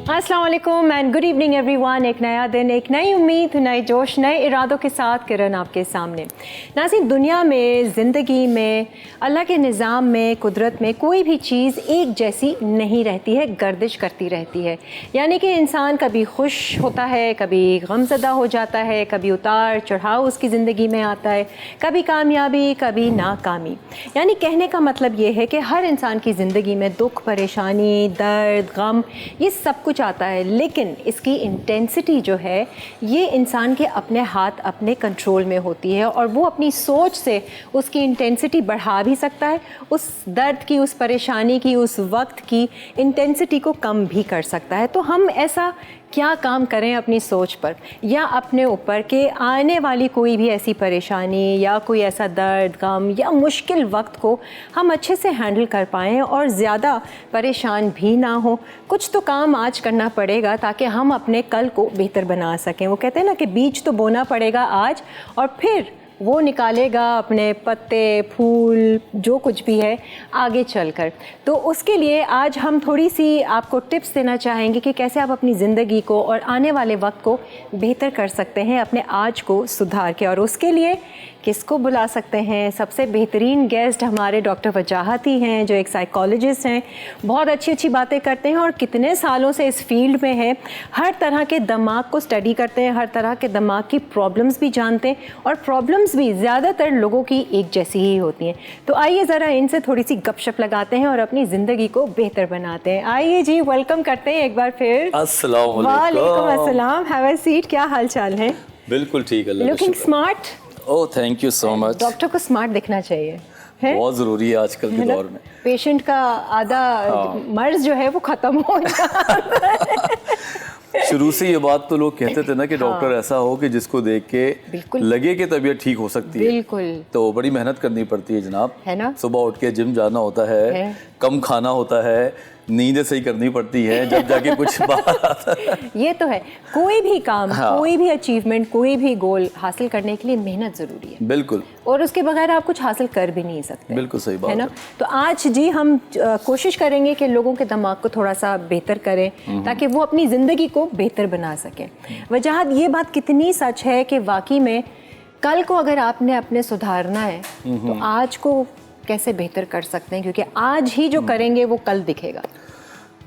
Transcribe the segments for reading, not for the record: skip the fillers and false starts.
अस्सलाम वालेकुम and good evening everyone. एक नया दिन, एक नई उम्मीद, नए जोश, नए इरादों के साथ किरण आपके सामने। नाज़रीन, दुनिया में, ज़िंदगी में, अल्लाह के निज़ाम में, कुदरत में कोई भी चीज़ एक जैसी नहीं रहती है, गर्दिश करती रहती है। यानी कि इंसान कभी खुश होता है, कभी गमज़दा हो जाता है, कभी उतार चढ़ाव उसकी ज़िंदगी में आता है, कभी कामयाबी, कभी नाकामी। यानी कहने का मतलब ये है कि हर इंसान की ज़िंदगी में दुख, परेशानी, दर्द, गम, ये सब कुछ आता है, लेकिन इसकी इंटेंसिटी जो है ये इंसान के अपने हाथ, अपने कंट्रोल में होती है और वो अपनी सोच से उसकी इंटेंसिटी बढ़ा भी सकता है, उस दर्द की, उस परेशानी की, उस वक्त की इंटेंसिटी को कम भी कर सकता है। तो हम ऐसा क्या काम करें अपनी सोच पर या अपने ऊपर कि आने वाली कोई भी ऐसी परेशानी या कोई ऐसा दर्द, गम या मुश्किल वक्त को हम अच्छे से हैंडल कर पाएँ और ज़्यादा परेशान भी ना हो। कुछ तो काम आज करना पड़ेगा ताकि हम अपने कल को बेहतर बना सकें। वो कहते हैं ना कि बीज तो बोना पड़ेगा आज और फिर वो निकालेगा अपने पत्ते, फूल, जो कुछ भी है आगे चलकर। तो उसके लिए आज हम थोड़ी सी आपको टिप्स देना चाहेंगे कि कैसे आप अपनी ज़िंदगी को और आने वाले वक्त को बेहतर कर सकते हैं, अपने आज को सुधार के। और उसके लिए किसको बुला सकते हैं? सबसे बेहतरीन गेस्ट हमारे डॉक्टर वजाहत ही हैं, जो एक साइकोलॉजिस्ट हैं, बहुत अच्छी अच्छी बातें करते हैं और कितने सालों से इस फील्ड में हैं। हर तरह के दिमाग को स्टडी करते हैं, हर तरह के दिमाग की प्रॉब्लम्स भी जानते हैं और प्रॉब्लम्स भी ज़्यादातर लोगों की एक जैसी ही होती हैं। तो आइए ज़रा इनसे थोड़ी सी गपशप लगाते हैं और अपनी ज़िंदगी को बेहतर बनाते हैं। आइए जी, वेलकम करते हैं एक बार फिर। अस्सलाम वालेकुम अस्सलाम। Have a seat. क्या हाल चाल है? बिल्कुल ठीक है। Looking smart. Oh, thank you so much. Doctor को स्मार्ट दिखना चाहिए, है? बहुत ज़रूरी है आजकल के दौर में। पेशेंट का आधा मर्ज जो है वो ख़त्म हो जाता है। शुरू से ये बात तो लोग कहते थे ना कि डॉक्टर ऐसा हो कि जिसको देख के लगे कि तबीयत ठीक हो सकती है। बिल्कुल। तो बड़ी मेहनत करनी पड़ती है जनाब, है ना? सुबह उठ के जिम जाना होता है, कम खाना होता है, नींदें सही करनी पड़ती है, जब जाके कुछ बाहर आता है। ये तो है। कोई भी काम, कोई भी अचीवमेंट, कोई भी गोल हासिल करने के लिए मेहनत ज़रूरी है। बिल्कुल। और उसके बगैर आप कुछ हासिल कर भी नहीं सकते। बिल्कुल सही बात है ना? तो आज जी हम कोशिश करेंगे कि लोगों के दिमाग को थोड़ा सा बेहतर करें ताकि वो अपनी ज़िंदगी को बेहतर बना सकें। वजाहत, ये बात कितनी सच है कि वाकई में कल को अगर आपने अपने सुधारना है तो आज को कैसे बेहतर कर सकते हैं, क्योंकि आज ही जो करेंगे वो कल दिखेगा।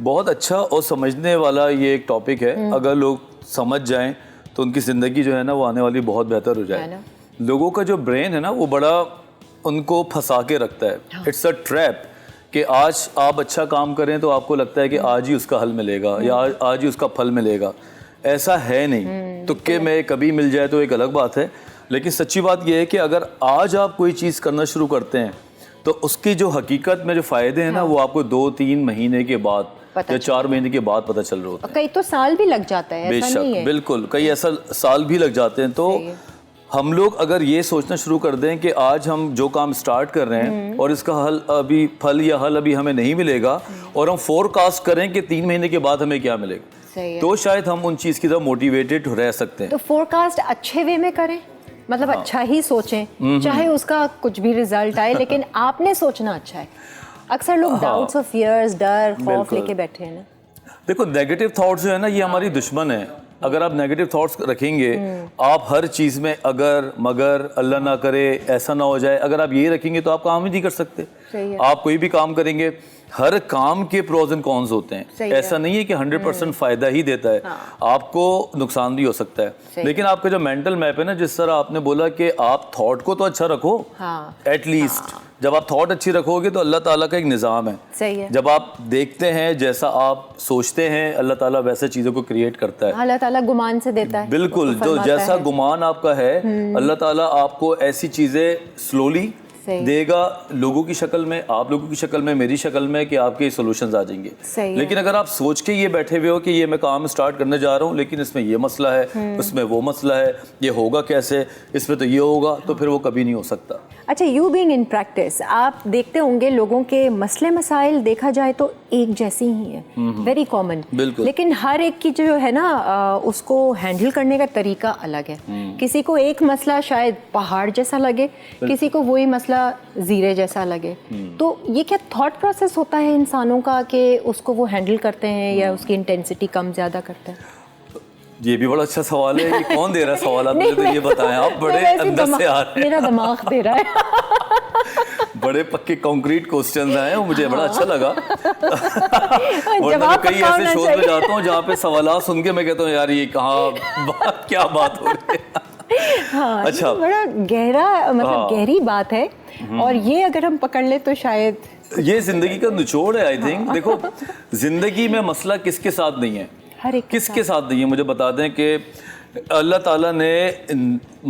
बहुत अच्छा और समझने वाला ये एक टॉपिक है। अगर लोग समझ जाएं तो उनकी ज़िंदगी जो है ना वो आने वाली बहुत बेहतर हो जाए। लोगों का जो ब्रेन है ना वो बड़ा उनको फंसा के रखता है। इट्स अ ट्रैप कि आज आप अच्छा काम करें तो आपको लगता है कि आज ही उसका हल मिलेगा या आज ही उसका फल मिलेगा। ऐसा है नहीं। तुक्के में कभी मिल जाए तो एक अलग बात है, लेकिन सच्ची बात यह है कि अगर आज आप कोई चीज़ करना शुरू करते हैं तो उसकी जो हकीकत में जो फ़ायदे हैं ना वो आपको 2-3 महीने के बाद या 4 महीने के बाद पता चल रहे होते हैं। कई तो साल भी लग जाता है, ऐसा नहीं है। बिल्कुल, कई ऐसा साल भी लग जाते हैं। तो हम लोग अगर ये सोचना शुरू कर दें कि आज हम जो काम स्टार्ट कर रहे हैं और इसका फल या हल अभी हमें नहीं मिलेगा और हम फोरकास्ट करें कि 3 महीने के बाद हमें क्या मिलेगा, तो शायद हम उन चीज़ की तरफ मोटिवेटेड रह सकते हैं। तो फोरकास्ट अच्छे वे में करें, मतलब अच्छा ही सोचें, चाहे उसका कुछ भी रिजल्ट आए, लेकिन आपने सोचना अच्छा है। अक्सर लोग डाउट्स और फियर्स, डर, खौफ लेके बैठे हैं ना। देखो, नेगेटिव थॉट्स जो है ना ये हमारी दुश्मन है। अगर आप नेगेटिव थॉट्स रखेंगे, आप हर चीज़ में अगर, मगर, अल्लाह ना करे, ऐसा ना हो जाए, अगर आप यही रखेंगे तो आप काम ही नहीं कर सकते। आप कोई भी काम करेंगे, हर काम के प्रोज एंड कॉन्स होते हैं। ऐसा नहीं है कि 100% फ़ायदा ही देता है। आपको नुकसान भी हो सकता है। लेकिन आपका जो मेंटल मैप है ना, जिस तरह आपने बोला कि आप थॉट को तो अच्छा रखो, एटलीस्ट जब आप थॉट अच्छी रखोगे तो अल्लाह ताला का एक निज़ाम है। सही है। जब आप देखते हैं, जैसा आप सोचते हैं, अल्लाह ताला वैसे चीज़ों को क्रिएट करता है। अल्लाह ताला गुमान से देता है। बिल्कुल, जो जैसा गुमान आपका है अल्लाह ताला आपको ऐसी चीज़ें स्लोली देगा, लोगों की शक्ल में, आप लोगों की शक्ल में, मेरी शक्ल में, कि आपके सॉल्यूशंस आ जाएंगे। लेकिन अगर आप सोच के ये बैठे हुए हो कि ये मैं काम स्टार्ट करने जा रहा हूँ लेकिन इसमें ये मसला है, उसमें वो मसला है, ये होगा कैसे, इसमें तो ये होगा, तो फिर वो कभी नहीं हो सकता। अच्छा, यू बीइंग इन प्रैक्टिस, आप देखते होंगे लोगों के मसले मसाइल देखा जाए तो एक जैसी ही है, वेरी कॉमन, लेकिन हर एक की जो है ना उसको हैंडल करने का तरीका अलग है। किसी को एक मसला शायद पहाड़ जैसा लगे, किसी को वही मसला जीरे जैसा लगे। तो ये क्या थॉट प्रोसेस होता है इंसानों का कि उसको वो हैंडल करते हैं या उसकी इंटेंसिटी कम ज़्यादा करते हैं? ये भी बड़ा अच्छा सवाल है। ये कौन दे रहा है सवाल? मुझे तो ये बताएं, आप बड़े अंदर से आ रहे हैं। मेरा दिमाग दे रहा है। बड़े पक्के कंक्रीट क्वेश्चंस आए हैं, मुझे बड़ा अच्छा लगा। और मैं कई ऐसे शोज में जाता हूँ जहाँ पे सवाल सुन के मैं कहता हूँ यार ये कहाँ क्या बात हो रही है। हाँ, अच्छा, बड़ा गहरा, मतलब गहरी बात है, और ये अगर हम पकड़ ले तो शायद ये जिंदगी का निचोड़ है। आई थिंक देखो, जिंदगी में मसला किसके साथ नहीं है, हर एक किसके साथ नहीं है। मुझे बता दें कि अल्लाह ताला ने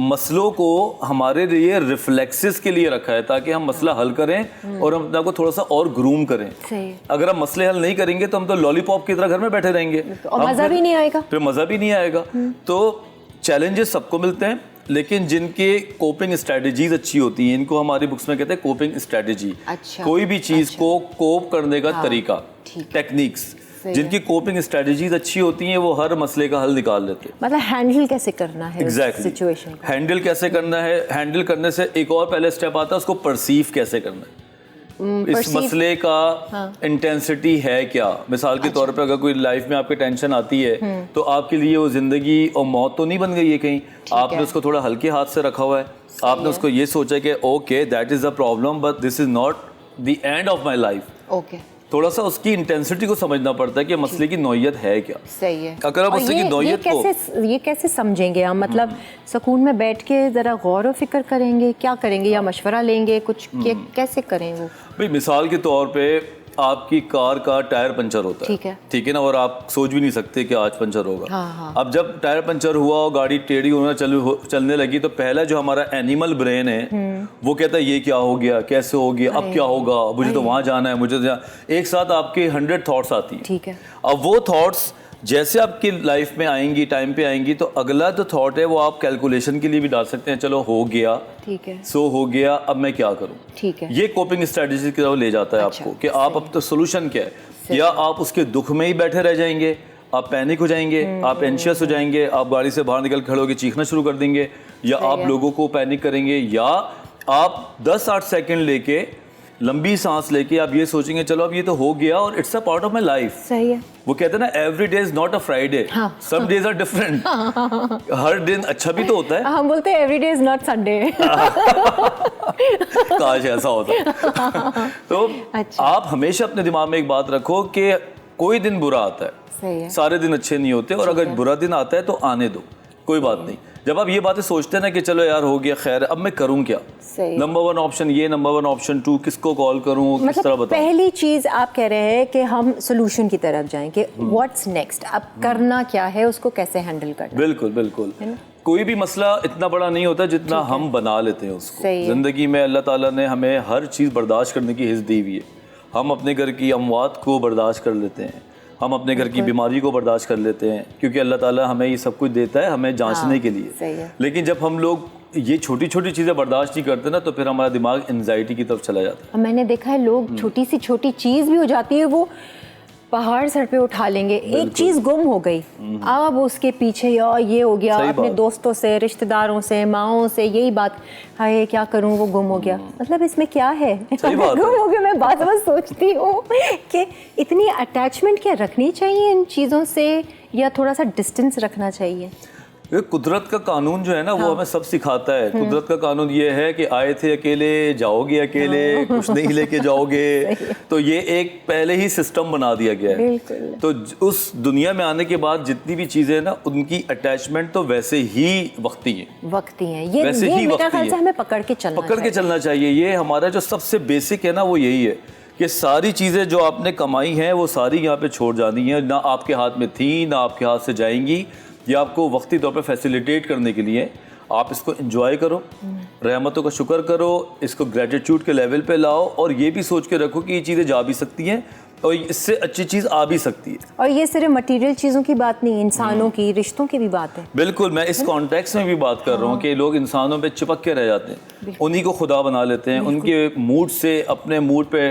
मसलों को हमारे लिए रिफ्लेक्सेस के लिए रखा है ताकि हम मसला हल करें और हम अपने को थोड़ा सा और ग्रूम करें। सही। अगर हम मसले हल नहीं करेंगे तो हम तो लॉलीपॉप की तरह घर में बैठे रहेंगे और मज़ा भी नहीं आएगा, फिर मज़ा भी नहीं आएगा। तो चैलेंजेस सबको मिलते हैं, लेकिन जिनके कोपिंग स्ट्रेटजीज अच्छी होती हैं, इनको हमारी बुक्स में कहते हैं कोपिंग स्ट्रेटजी। अच्छा, कोई भी चीज़ को कोप करने का तरीका, ठीक। टेक्निक्स, जिनकी कोपिंग स्ट्रेटजीज अच्छी होती हैं वो हर मसले का हल निकाल लेते हैं। मतलब हैंडल कैसे करना है एग्जैक्टली सिचुएशन को। हैंडल कैसे करना है, हैंडल करने से एक और पहले स्टेप आता है उसको परसीव कैसे करना है। इस मसले का इंटेंसिटी है क्या। मिसाल के तौर पे अगर कोई लाइफ में आपके टेंशन आती है तो आपके लिए वो जिंदगी और मौत तो नहीं बन गई है कहीं, आपने उसको थोड़ा हल्के हाथ से रखा हुआ है, आपने उसको ये सोचा कि okay that is the problem but this is not the end of my life. Okay, थोड़ा सा उसकी इंटेंसिटी को समझना पड़ता है कि मसले की नौयत है क्या। सही है। अगर आप मसले की नौयत को ये कैसे समझेंगे हम, मतलब सुकून में बैठ के जरा गौर व फिक्र करेंगे, क्या करेंगे, या मशवरा लेंगे कुछ, कैसे करें वो? भाई मिसाल के तौर पे आपकी कार का टायर पंचर होता है, ठीक है ना, और आप सोच भी नहीं सकते कि आज पंचर होगा। हाँ। अब जब टायर पंचर हुआ और गाड़ी टेढ़ी होना चलने लगी तो पहला जो हमारा एनिमल ब्रेन है वो कहता है ये क्या हो गया, कैसे हो गया, अब क्या होगा, मुझे तो वहां जाना है, मुझे तो एक साथ आपके 100 थॉट्स आती है। ठीक है। अब वो थॉट्स जैसे आपकी लाइफ में आएंगी, टाइम पे आएंगी, तो अगला जो थॉट है वो आप कैलकुलेशन के लिए भी डाल सकते हैं, चलो हो गया, ठीक है, सो हो गया, अब मैं क्या करूं। ठीक है। ये कोपिंग स्ट्रेटजी की तरफ ले जाता है आपको कि आप अब तो सोल्यूशन क्या है। या आप उसके दुख में ही बैठे रह जाएंगे, आप पैनिक हो जाएंगे, आप एंशियस हो जाएंगे, आप गाड़ी से बाहर निकल खड़े होकर चीखना शुरू कर देंगे, या आप लोगों को पैनिक करेंगे, या आप 10-8 सेकंड लेके लंबी सांस लेके आप ये सोचेंगे चलो अब ये तो हो गया और it's a part of my life. सही है। वो कहते हैं ना every day is not a Friday, some days are different. हर दिन अच्छा भी तो होता है। हम बोलते हैं every day is not Sunday. काश ऐसा होता। तो अच्छा। आप हमेशा अपने दिमाग में एक बात रखो कि कोई दिन बुरा आता है, सही है, सारे दिन अच्छे नहीं होते, और अगर बुरा दिन आता है तो आने दो, कोई बात नहीं। जब आप ये बातें सोचते हैं ना कि चलो यार हो गया, खैर अब मैं करूं क्या, नंबर 1 ऑप्शन ये, नंबर 1 ऑप्शन 2 किसको कॉल करूं, किस तरह बताऊं। पहली चीज आप कह रहे हैं कि हम सोल्यूशन की तरफ जाएं कि व्हाट्स नेक्स्ट, अब करना क्या है, उसको कैसे हैंडल करना। बिल्कुल बिल्कुल। कोई भी मसला इतना बड़ा नहीं होता जितना हम बना लेते हैं उसको। जिंदगी में अल्लाह ताला ने हमें हर चीज़ बर्दाश्त करने की हिस्स दी हुई है। हम अपने घर की अमवात को बर्दाश्त कर लेते हैं, हम अपने घर की बीमारी को बर्दाश्त कर लेते हैं, क्योंकि अल्लाह ताला हमें ये सब कुछ देता है हमें जांचने के लिए। लेकिन जब हम लोग ये छोटी छोटी चीज़ें बर्दाश्त नहीं करते ना तो फिर हमारा दिमाग एंजाइटी की तरफ चला जाता है। मैंने देखा है लोग छोटी सी छोटी चीज़ भी हो जाती है वो पहाड़ सर पे उठा लेंगे। एक चीज़ गुम हो गई, अब उसके पीछे यार ये हो गया, अपने दोस्तों से, रिश्तेदारों से, माओं से यही बात, हाय क्या करूं, वो गुम हो गया। मतलब इसमें क्या है, गुम हो गया। मैं बात सोचती हूँ कि इतनी अटैचमेंट क्या रखनी चाहिए इन चीज़ों से, या थोड़ा सा डिस्टेंस रखना चाहिए? ये कुदरत का कानून जो है ना वो हमें सब सिखाता है। कुदरत का कानून ये है कि आए थे अकेले, जाओगे अकेले, कुछ नहीं लेके जाओगे। तो ये एक पहले ही सिस्टम बना दिया गया है। तो उस दुनिया में आने के बाद जितनी भी चीजें हैं ना उनकी अटैचमेंट तो वैसे ही वक्ती है, ये वैसे ही मेरा ख्याल से हमें पकड़ के चलना चाहिए। ये हमारा जो सबसे बेसिक है ना वो यही है कि सारी चीज़ें जो आपने कमाई हैं वो सारी यहाँ पे छोड़ जानी है, ना आपके हाथ में थी ना आपके हाथ से जाएंगी। ये आपको वक्ती तौर पे फैसिलिटेट करने के लिए आप इसको एंजॉय करो, रहमतों का शुक्र करो, इसको ग्रेटिट्यूड के लेवल पे लाओ, और ये भी सोच के रखो कि ये चीज़ें जा भी सकती हैं और इससे अच्छी चीज़ आ भी सकती है। और ये सिर्फ मटेरियल चीज़ों की बात नहीं, इंसानों की, रिश्तों की भी बात है। बिल्कुल, मैं इस कॉन्टेक्स्ट में भी बात कर रहा हूँ कि लोग इंसानों पे चिपक के रह जाते हैं, उन्हीं को खुदा बना लेते हैं, उनके मूड से अपने मूड पे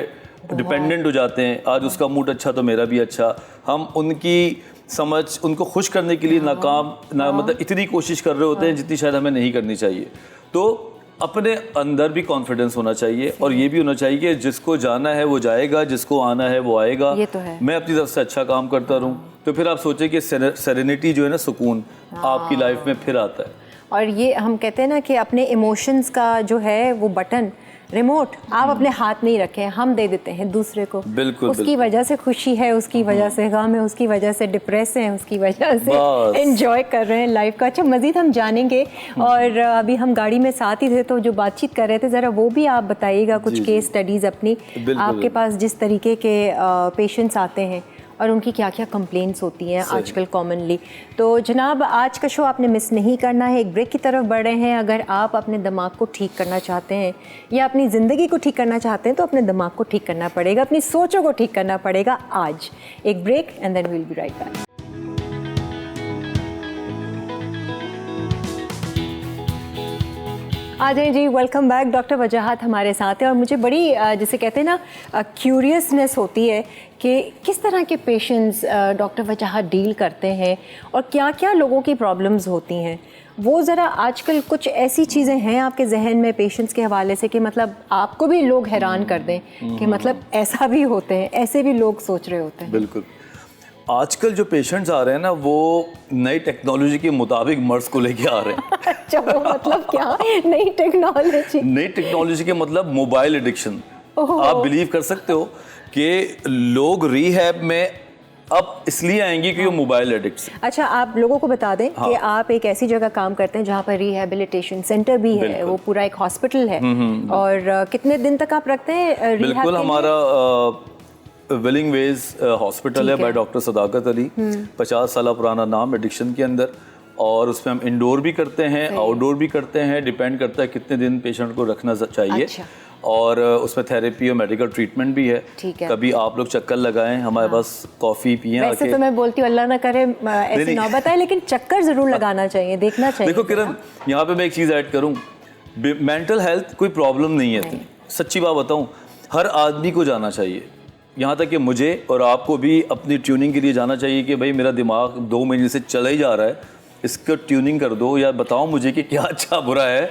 डिपेंडेंट हो जाते हैं। आज उसका मूड अच्छा तो मेरा भी अच्छा। हम उनकी समझ, उनको खुश करने के लिए मतलब इतनी कोशिश कर रहे होते हैं जितनी शायद हमें नहीं करनी चाहिए। तो अपने अंदर भी कॉन्फिडेंस होना चाहिए और ये भी होना चाहिए कि जिसको जाना है वो जाएगा, जिसको आना है वो आएगा। ये तो है। मैं अपनी तरफ से अच्छा काम करता रहूं, तो फिर आप सोचें कि सेरेनिटी जो है ना, सुकून आपकी लाइफ में फिर आता है। और ये हम कहते हैं ना कि अपने इमोशंस का जो है वो बटन, रिमोट आप अपने हाथ नहीं रखें, हम दे देते हैं दूसरे को। बिल्कुल, उसकी वजह से खुशी है, उसकी वजह से गम है, उसकी वजह से डिप्रेस है, उसकी वजह से एंजॉय कर रहे हैं लाइफ का। अच्छा, मज़ीद हम जानेंगे। और अभी हम गाड़ी में साथ ही थे तो जो बातचीत कर रहे थे, ज़रा वो भी आप बताइएगा कुछ केस स्टडीज़ अपनी, आपके पास जिस तरीके के पेशेंट्स आते हैं और उनकी क्या क्या कंप्लेंट्स होती हैं आजकल कॉमनली। तो जनाब, आज का शो आपने मिस नहीं करना है। एक ब्रेक की तरफ बढ़ रहे हैं। अगर आप अपने दिमाग को ठीक करना चाहते हैं या अपनी ज़िंदगी को ठीक करना चाहते हैं तो अपने दिमाग को ठीक करना पड़ेगा, अपनी सोचों को ठीक करना पड़ेगा। आज एक break and then we will be right back. आ जाए जी, वेलकम बैक। डॉक्टर वजाहत हमारे साथ है और मुझे बड़ी जिसे कहते हैं ना क्यूरियसनेस होती है कि किस तरह के पेशेंट्स डॉक्टर वजाहत डील करते हैं और क्या क्या लोगों की प्रॉब्लम्स होती हैं। वो ज़रा आजकल कुछ ऐसी चीज़ें हैं आपके जहन में पेशेंट्स के हवाले से कि मतलब आपको भी लोग हैरान कर दें कि मतलब ऐसा भी होते हैं, ऐसे भी लोग सोच रहे होते हैं। बिल्कुल, आजकल जो पेशेंट्स आ रहे हैं ना, वो नई टेक्नोलॉजी के मुताबिक मर्ज को लेके आ रहे हैं। अच्छा, वो मतलब क्या नई टेक्नोलॉजी? नई टेक्नोलॉजी के मतलब मोबाइल एडिक्शन। आप बिलीव कर सकते हो कि लोग रिहैब में अब इसलिए आएंगे कि वो मोबाइल एडिक्ट। अच्छा, आप लोगों को बता दें कि आप एक ऐसी जगह काम करते हैं जहाँ पर रिहैबिलिटेशन सेंटर भी है, वो पूरा एक हॉस्पिटल है। और कितने दिन तक आप रखते हैं? बिल्कुल, हमारा विलिंग वेज हॉस्पिटल है बाय डॉक्टर सदाकत अली। 50 साल पुराना नाम एडिक्शन के अंदर, और उसमें हम इंडोर भी करते हैं, आउटडोर भी करते हैं, डिपेंड करता है कितने दिन पेशेंट को रखना चाहिए। अच्छा। और उसमें थेरेपी और मेडिकल ट्रीटमेंट भी है। कभी आप लोग चक्कर लगाएं, हमारे पास कॉफ़ी पिएं। वैसे तो मैं बोलती हूँ अल्लाह ना करे ऐसी नौबत आए, लेकिन चक्कर ज़रूर लगाना चाहिए, देखना चाहिए। देखो किरण, यहाँ पे मैं एक चीज़ ऐड करूँ, मेंटल हेल्थ कोई प्रॉब्लम नहीं है। सच्ची बात बताऊँ, हर आदमी को जाना चाहिए, यहाँ तक कि मुझे और आपको भी अपनी ट्यूनिंग के लिए जाना चाहिए कि भाई मेरा दिमाग 2 महीने से चला ही जा रहा है, इसका ट्यूनिंग कर दो या बताओ मुझे कि क्या अच्छा बुरा है।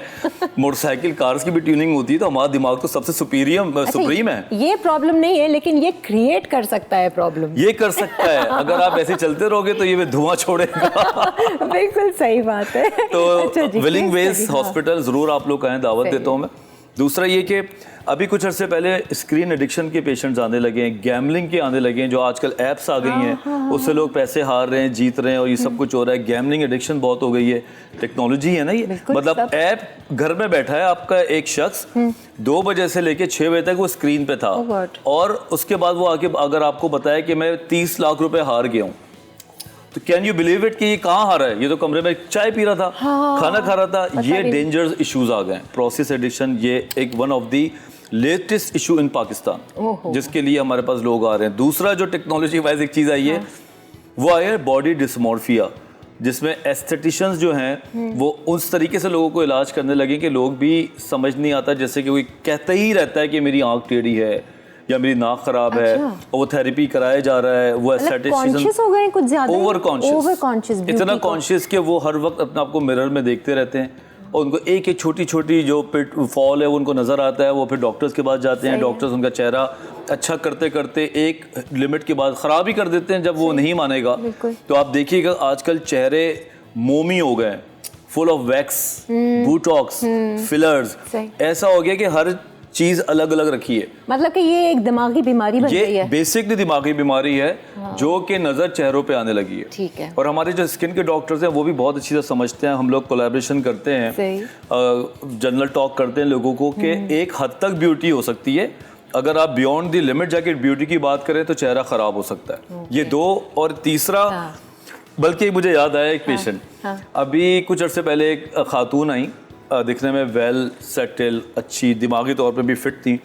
मोटरसाइकिल कार्स की भी ट्यूनिंग होती है, तो हमारा दिमाग तो सबसे सुप्रीम है। ये प्रॉब्लम नहीं है, लेकिन ये क्रिएट कर सकता है प्रॉब्लम। ये कर सकता है, अगर आप ऐसे चलते रहोगे तो ये धुआं छोड़ेगा। बिल्कुल सही बात है। तो विलिंग वेज हॉस्पिटल जरूर आप लोग आए, दावत देता हूँ मैं। दूसरा ये कि अभी कुछ अर्से पहले स्क्रीन एडिक्शन के पेशेंट्स आने लगे हैं, गैमलिंग के आने लगे हैं, जो आजकल ऐप्स आ गई हैं, उससे लोग पैसे हार रहे हैं, जीत रहे हैं और ये सब कुछ हो रहा है। गैमलिंग एडिक्शन बहुत हो गई है, टेक्नोलॉजी है ना ये, मतलब ऐप घर में बैठा है आपका एक शख्स, 2 बजे से लेके 6 बजे तक वो स्क्रीन पे था, और उसके बाद वो आके अगर आपको बताया कि मैं 30 लाख रुपए हार गया हूँ, तो कैन यू बिलीव इट कि ये कहाँ हारा है? ये तो कमरे में चाय पी रहा था, खाना खा रहा था। ये डेंजरस इश्यूज आ गए। प्रोसेस एडिक्शन ये एक one of the latest issue in Pakistan, जिसके लिए हमारे पास लोग आ रहे हैं। दूसरा जो टेक्नोलॉजी वाइज एक चीज़ आई है, वो आई है बॉडी डिस्मॉर्फिया, जिसमें एस्थेटिशियंस जो हैं वो उस तरीके से लोगों को इलाज करने लगे कि लोग भी समझ नहीं आता, जैसे कि कोई कहते ही रहता है कि मेरी आँख टेढ़ी है या मेरी नाक खराब है, और वो थेरेपी कराया जा रहा है। वो कॉन्शियस हो गए कुछ ज्यादा, ओवर कॉन्शियस, इतना कॉन्शियस कि वो हर वक्त अपने आप को मिरर में देखते रहते हैं, और उनको एक एक छोटी छोटी जो पिट फॉल है वो उनको नज़र आता है। वो फिर डॉक्टर्स के पास जाते हैं, डॉक्टर्स उनका चेहरा अच्छा करते करते एक लिमिट के बाद ख़राब ही कर देते हैं। जब वो नहीं मानेगा तो आप देखिएगा आजकल चेहरे मोमी हो गए, full of wax, Botox, fillers. ऐसा हो गया कि हर चीज अलग अलग रखी है। मतलब कि ये एक दिमागी बीमारी बन गई है। ये बेसिकली दिमागी बीमारी है, जो कि नजर चेहरों पे आने लगी है। ठीक है। और हमारे जो स्किन के डॉक्टर्स हैं वो भी बहुत अच्छी तरह समझते हैं। हम लोग कोलैबोरेशन करते हैं, जनरल टॉक करते हैं लोगों को कि एक हद तक ब्यूटी हो सकती है, अगर आप बियॉन्ड दी लिमिट जाके ब्यूटी की बात करें तो चेहरा खराब हो सकता है। ये दो। और तीसरा, बल्कि मुझे याद आया एक पेशेंट, अभी कुछ अर्से पहले एक खातून आई, दिखने में वेल सेटल, अच्छी, दिमागी तौर पे भी फिट थी।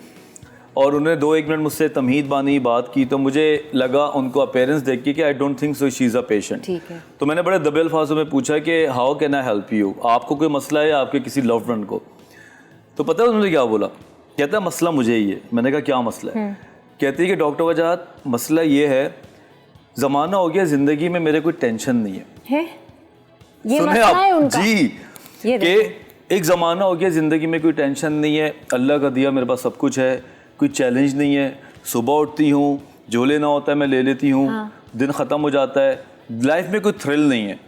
और उन्होंने 2-1 मिनट मुझसे तमहीद बानी बात की, तो मुझे लगा उनको अपेयरेंस देख के कि I don't think so she is a patient. ठीक है। तो मैंने बड़े दबे अल्फाजों में पूछा कि how can I help you, आपको कोई मसला है या आपके किसी लव फ्रेंड को? तो पता है उन्होंने क्या बोला? कहता है मसला मुझे ही है। मैंने कहा क्या मसला है? कहती है कि डॉक्टर वजाहत मसला ये है, ज़माना हो गया ज़िंदगी में मेरे कोई टेंशन नहीं है। ये सुने मसला आप है उनका। जी, ये कि एक ज़माना हो गया ज़िंदगी में कोई टेंशन नहीं है, अल्लाह का दिया मेरे पास सब कुछ है, कोई चैलेंज नहीं है, सुबह उठती हूँ, जो लेना होता है मैं ले लेती हूँ, दिन ख़त्म हो जाता है, लाइफ में कोई थ्रिल नहीं है।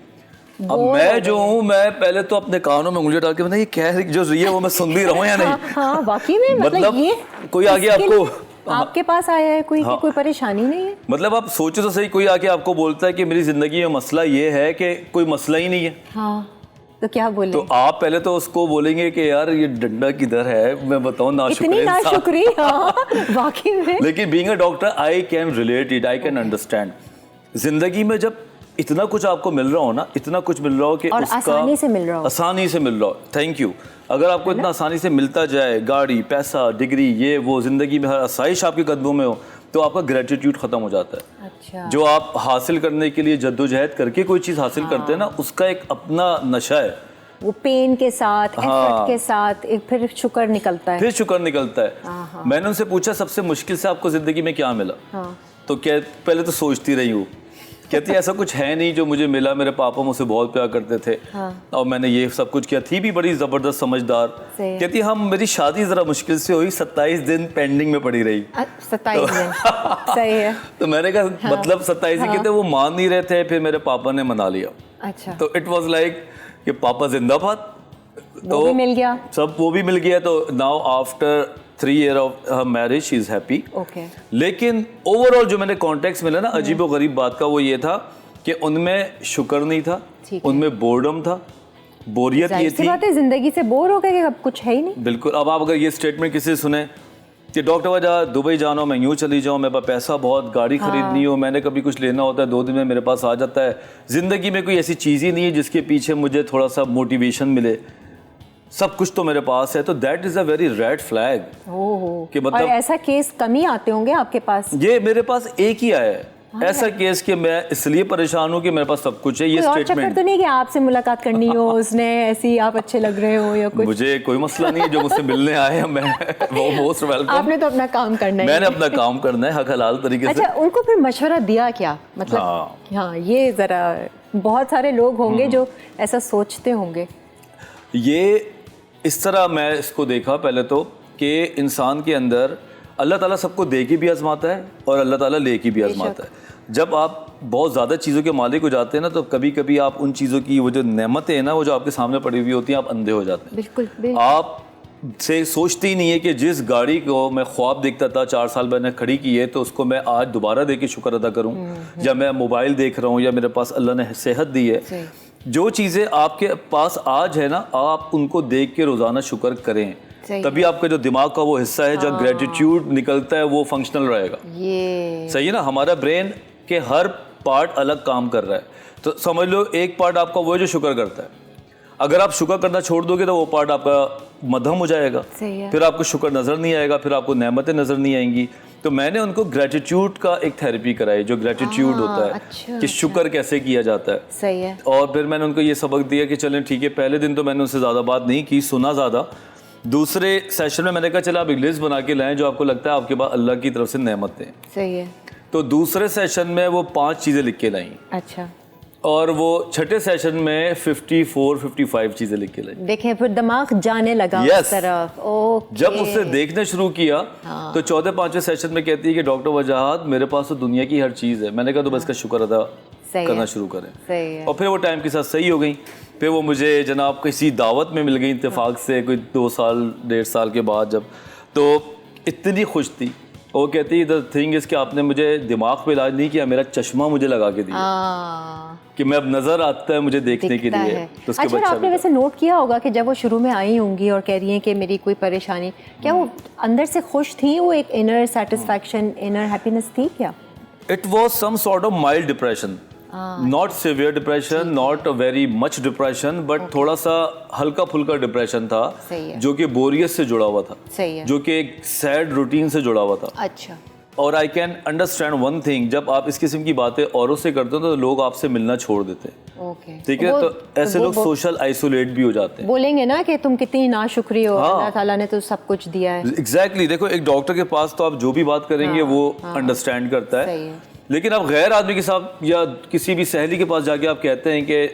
अब मैं जो हूँ, मैं पहले तो अपने कानों में उंगली डाल के मैंने ये कह रही जो रही है वो मैं सुन भी रहा हूँ या नहीं? हाँ वाकई में, मतलब ये कोई आगे आपको आपके पास आया है कोई कि कोई परेशानी नहीं है? मतलब आप सोचो तो सही, कोई आके आपको बोलता है कि मेरी जिंदगी में मसला ये है कि कोई मसला ही नहीं है। हाँ तो क्या बोले? तो आप पहले तो उसको बोलेंगे कि यार ये डंडा किधर है, मैं बताऊं इतनी नाशुक्री। हाँ वाकई में। लेकिन being a doctor I can relate it, I can understand. जिंदगी में जब इतना कुछ आपको मिल रहा हो ना, इतना कुछ मिल रहा हो कि और उसका आसानी से मिल रहा हो, आसानी से मिल रहा हो, थैंक यू। अगर आपको इतना आसानी से मिलता जाए, गाड़ी, पैसा, डिग्री, ये वो, जिंदगी में हर आसाइश आपके कदमों में हो, तो आपका ग्रेटिट्यूड खत्म हो जाता है। अच्छा। जो आप हासिल करने के लिए जद्दोजहद करके कोई चीज़ हासिल करते हैं ना, उसका एक अपना नशा है। वो पेन के साथ, एफर्ट के साथ एक फिर शुक्र निकलता है। फिर शुक्र निकलता है। मैंने उनसे पूछा सबसे मुश्किल से आपको जिंदगी में क्या मिला? तो क्या पहले तो सोचती रही हूँ, कहती ऐसा कुछ है नहीं जो मुझे मिला, मेरे पापा मुझसे बहुत प्यार करते थे और मैंने ये सब कुछ किया, थी भी बड़ी ज़बरदस्त समझदार। कहती हम मेरी शादी ज़रा मुश्किल से हुई, 27 दिन पेंडिंग में पड़ी रही। 27 दिन सही है। तो मैंने कहा मतलब 27 दिन कहते वो मान नहीं रहे थे, फिर मेरे पापा ने मना लिया। अच्छा। तो इट वॉज लाइक कि पापा जिंदाबाद, तो वो भी मिल गया, सब वो भी मिल गया। तो now after 3 years of her marriage she is happy। Okay। लेकिन ओवरऑल जो मैंने कॉन्टेक्स्ट मिला ना अजीब व गरीब बात का, वो ये था कि उनमें शुक्र नहीं था, उनमें बोर्डम था, बोरियत ये थी। बात है, जिंदगी से बोर हो गए कि अब कुछ है ही नहीं। बिल्कुल। अब आप अगर ये स्टेटमेंट किसी से सुने कि डॉक्टर वजह दुबई जाना हो, मैं यूँ चली जाऊँ, मेरे पास पैसा बहुत, गाड़ी खरीदनी हो, मैंने कभी कुछ लेना होता है 2 दिन में मेरे पास आ जाता है, जिंदगी में कोई ऐसी चीज़ ही नहीं है जिसके पीछे मुझे थोड़ा सा मोटिवेशन मिले, सब कुछ तो मेरे पास है, तो that is a very red flag. कि मतलब और ऐसा केस कम ही आते होंगे आपके पास? ये मेरे पास एक ही आया है ऐसा केस कि मैं इसलिए परेशान हूँ कि मेरे पास सब कुछ है। ये स्टेटमेंट तो नहीं कि आपसे मुलाकात करनी हो उसने, ऐसी आप अच्छे लग रहे हो या कुछ? मुझे कोई मसला नहीं है, जो मुझसे मिलने आए हैं मैं वो मोस्ट वेलकम। आपने तो अपना काम करना है। मैंने अपना काम करना है हक हलाल तरीके से। अच्छा, उनको फिर मशवरा दिया क्या? मतलब हाँ ये जरा, बहुत सारे लोग होंगे जो ऐसा सोचते होंगे। ये इस तरह मैं इसको देखा पहले तो कि इंसान के अंदर अल्लाह ताला सबको दे के भी आजमाता है और अल्लाह ताला ले के भी आजमाता है। जब आप बहुत ज़्यादा चीज़ों के मालिक हो जाते हैं ना, तो कभी कभी आप उन चीज़ों की वो जो नेमतें हैं ना, वो जो आपके सामने पड़ी हुई होती हैं, आप अंधे हो जाते हैं। बिल्कुल। आप से सोचते ही नहीं है कि जिस गाड़ी को मैं ख्वाब देखता था 4 साल मैंने खड़ी की है, तो उसको मैं आज दोबारा दे के शुक्र अदा करूँ, या मैं मोबाइल देख रहा हूँ, या मेरे पास अल्लाह ने सेहत दी है। जो चीज़ें आपके पास आज है ना, आप उनको देख के रोज़ाना शुक्र करें, तभी आपका जो दिमाग का वो हिस्सा है जब ग्रेटिट्यूड निकलता है वो फंक्शनल रहेगा। ये सही है ना। हमारा ब्रेन के हर पार्ट अलग काम कर रहा है, तो समझ लो एक पार्ट आपका वो है जो शुक्र करता है। अगर आप शुक्र करना छोड़ दोगे तो वो पार्ट आपका मध्यम हो जाएगा, फिर आपको शुक्र नज़र नहीं आएगा, फिर आपको नेमतें नज़र नहीं आएंगी। तो मैंने उनको ग्रेटिट्यूड का एक थेरेपी कराई, जो ग्रेटिट्यूड होता है कि शुक्र कैसे किया जाता है। सही है। और फिर मैंने उनको ये सबक दिया कि चलें ठीक है, पहले दिन तो मैंने उनसे ज़्यादा बात नहीं की, सुना ज़्यादा। दूसरे सेशन में मैंने कहा चलो आप एक लिस्ट बना के लाएं जो आपको लगता है आपके पास अल्लाह की तरफ से नेमतें। सही है। तो दूसरे सेशन में वो 5 चीज़ें लिख के लाई। अच्छा। और वो छठे सेशन में 54-55 चीजें लिख के लाई। देखें फिर दिमाग जाने लगा उस तरफ। ओके। जब उससे देखना शुरू किया तो 4-5वें सेशन में कहती है कि डॉक्टर वजाहत मेरे पास तो दुनिया की हर चीज़ है। मैंने कहा तो बस का शुक्र अदा करना शुरू करें। और फिर वो टाइम के साथ सही हो गई। फिर वो मुझे जनाब किसी दावत में मिल गई इत्तेफाक से, कोई 2 साल 1.5 साल के बाद जब, तो इतनी खुश थी। वो कहती है द थिंग इज कि आपने मुझे दिमाग पे इलाज नहीं किया, मेरा चश्मा मुझे लगा के दिया कि मैं अब नजर आता है मुझे देखने के लिए। तो उसके अच्छा, आपने वैसे नोट किया होगा कि जब वो शुरू में आई होंगी और कह रही हैं कि मेरी कोई परेशानी, क्या वो अंदर से खुश थी? वो एक इनर सेटिस्फैक्शन, इनर हैप्पीनेस थी क्या? It was some sort of mild depression. Not severe depression, not very much depression, but थोड़ा सा हल्का फुल्का डिप्रेशन था, सही है। जो कि बोरियत से जुड़ा हुआ था, सही है। जो कि एक सैड रूटीन से जुड़ा हुआ था। अच्छा। और I can understand one thing, जब आप इस किस्म की बातें औरों से करते हो तो लोग आपसे मिलना छोड़ देते हैं। ओके। ठीक है, तो ऐसे लोग सोशल आइसोलेट भी हो जाते हैं। बोलेंगे ना कि तुम कितनी नाशुक्री हो, अल्लाह ताला ने तो सब कुछ दिया है। एग्जैक्टली देखो, एक डॉक्टर के पास तो आप जो भी बात करेंगे वो अंडरस्टैंड करता है, सही है। लेकिन आप गैर आदमी के साथ या किसी भी सहेली के पास जाके आप कहते हैं कि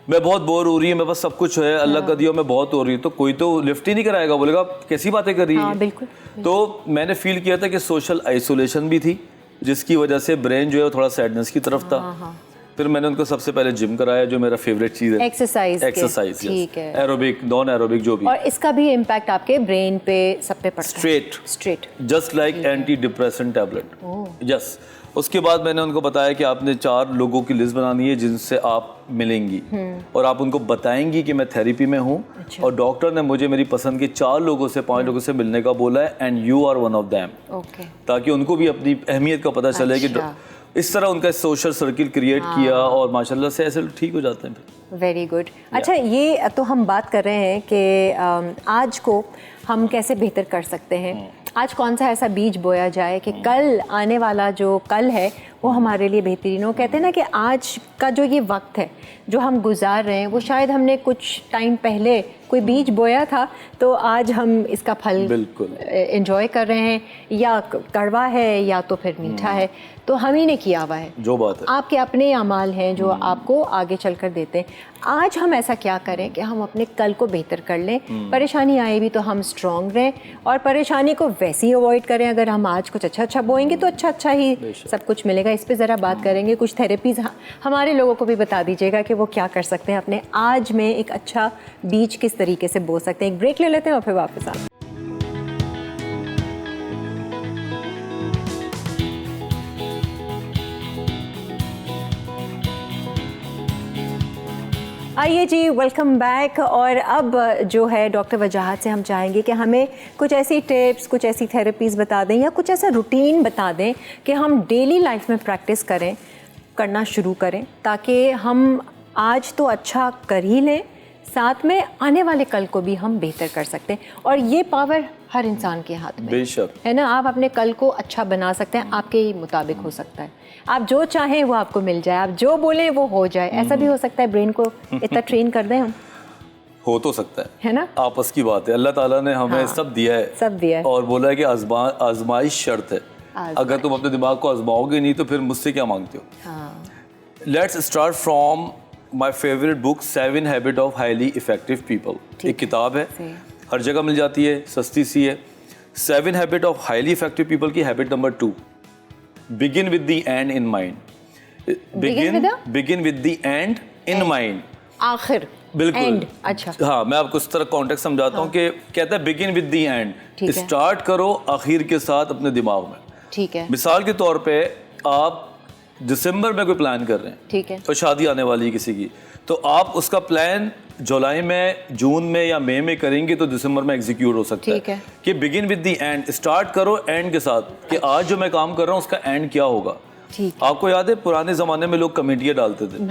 मैं बहुत बोर हो रही हूँ, मेरे पास सब कुछ है, अल्लाह का दिया, मैं बहुत हो रही हूँ, तो कोई तो लिफ्ट ही नहीं कराएगा, बोलेगा कैसी बातें कर रही है। बिल्कुल। तो मैंने फील किया था कि सोशल आइसोलेशन भी थी, जिसकी वजह से ब्रेन जो है थोड़ा सैडनेस की तरफ था। फिर मैंने उनको सबसे पहले जिम कराया, जो मेरा फेवरेट चीज़ है। एक्सरसाइज, ठीक है। एरोबिक, नॉन एरोबिक, जो भी। और इसका भी इम्पैक्ट आपके ब्रेन पे, सब पे पड़ता है। Straight just like anti depression tablet. Yes. उसके बाद मैंने उनको बताया कि आपने 4 लोगों की लिस्ट बनानी है जिनसे आप मिलेंगी, और आप उनको बताएंगी कि मैं थेरेपी में हूँ। अच्छा। और डॉक्टर ने मुझे मेरी पसंद के 4 लोगों से 5 लोगों से मिलने का बोला है, and you are one of them. Okay. ताकि उनको भी अपनी अहमियत का पता चले कि इस तरह उनका सोशल सर्किल क्रिएट किया, और माशाल्लाह से ऐसे ठीक हो जाते हैं। Very good. अच्छा, ये तो हम बात कर रहे हैं कि आज को हम कैसे बेहतर कर सकते हैं। आज कौन सा ऐसा बीज बोया जाए कि कल आने वाला जो कल है वो हमारे लिए बेहतरीन हो। कहते हैं ना कि आज का जो ये वक्त है जो हम गुजार रहे हैं, वो शायद हमने कुछ टाइम पहले कोई बीज बोया था, तो आज हम इसका फल बिल्कुल एंजॉय कर रहे हैं, या कड़वा है या तो फिर मीठा है, तो हम ही ने किया हुआ है। जो बात है, आपके अपने अमाल हैं जो आपको आगे चलकर देते हैं। आज हम ऐसा क्या करें कि हम अपने कल को बेहतर कर लें, परेशानी आए भी तो हम स्ट्रॉन्ग रहें, और परेशानी को वैसे ही अवॉइड करें। अगर हम आज कुछ अच्छा बोएंगे तो अच्छा ही सब कुछ मिलेगा। इस पे ज़रा बात करेंगे। कुछ थेरेपीज़ हमारे लोगों को भी बता दीजिएगा कि वो क्या कर सकते हैं अपने आज में एक अच्छा बीज किस तरीके से बो सकते हैं। एक ब्रेक ले लेते हैं और फिर वापस आते हैं। आइए जी, वेलकम बैक। और अब जो है डॉक्टर वजाहत से हम चाहेंगे कि हमें कुछ ऐसी टिप्स, कुछ ऐसी थेरेपीज़ बता दें, या कुछ ऐसा रूटीन बता दें कि हम डेली लाइफ में प्रैक्टिस करना शुरू करें, ताकि हम आज तो अच्छा कर ही लें, साथ में आने वाले कल को भी हम बेहतर कर सकते हैं। और ये पावर हर इंसान के हाथ में बेशक है ना। आप अपने कल को अच्छा बना सकते हैं, आपके ही मुताबिक हो सकता है। आप जो चाहें वो आपको मिल जाए, आप जो बोलें वो हो जाए। ऐसा भी हो सकता है, ब्रेन को इतना ट्रेन कर दें हम। हो तो सकता है ना। आपस की बात है, अल्लाह ताला ने हमें सब दिया है, सब दिया है, और बोला है कि आजमाइश शर्त है। अगर तुम अपने दिमाग को आजमाओगे नहीं तो फिर मुझसे क्या मांगते हो। Let's start from my favourite book 7 habit of highly effective people. एक किताब है, हर जगह मिल जाती है, सस्ती सी है। 7 habit of highly effective people की habit number 2, begin with the end in mind. Begin with the end in mind, आखिर। बिल्कुल। अच्छा, हाँ, मैं आपको इस तरह कॉन्टेक्स्ट समझाता हूँ कि कहता है begin with the and, start करो आखिर के साथ अपने दिमाग में। ठीक है। मिसाल के तौर पे आप दिसंबर में कोई प्लान कर रहे हैं, ठीक है, तो शादी आने वाली है किसी की, तो आप उसका प्लान जुलाई में, जून में या मई में करेंगे तो दिसंबर में एग्जीक्यूट हो सकता है। कि begin with the and, start करो एंड के साथ, कि आज जो मैं काम कर रहा हूँ उसका एंड क्या होगा। आपको याद है पुराने जमाने में लोग कमेटियाँ डालते थे,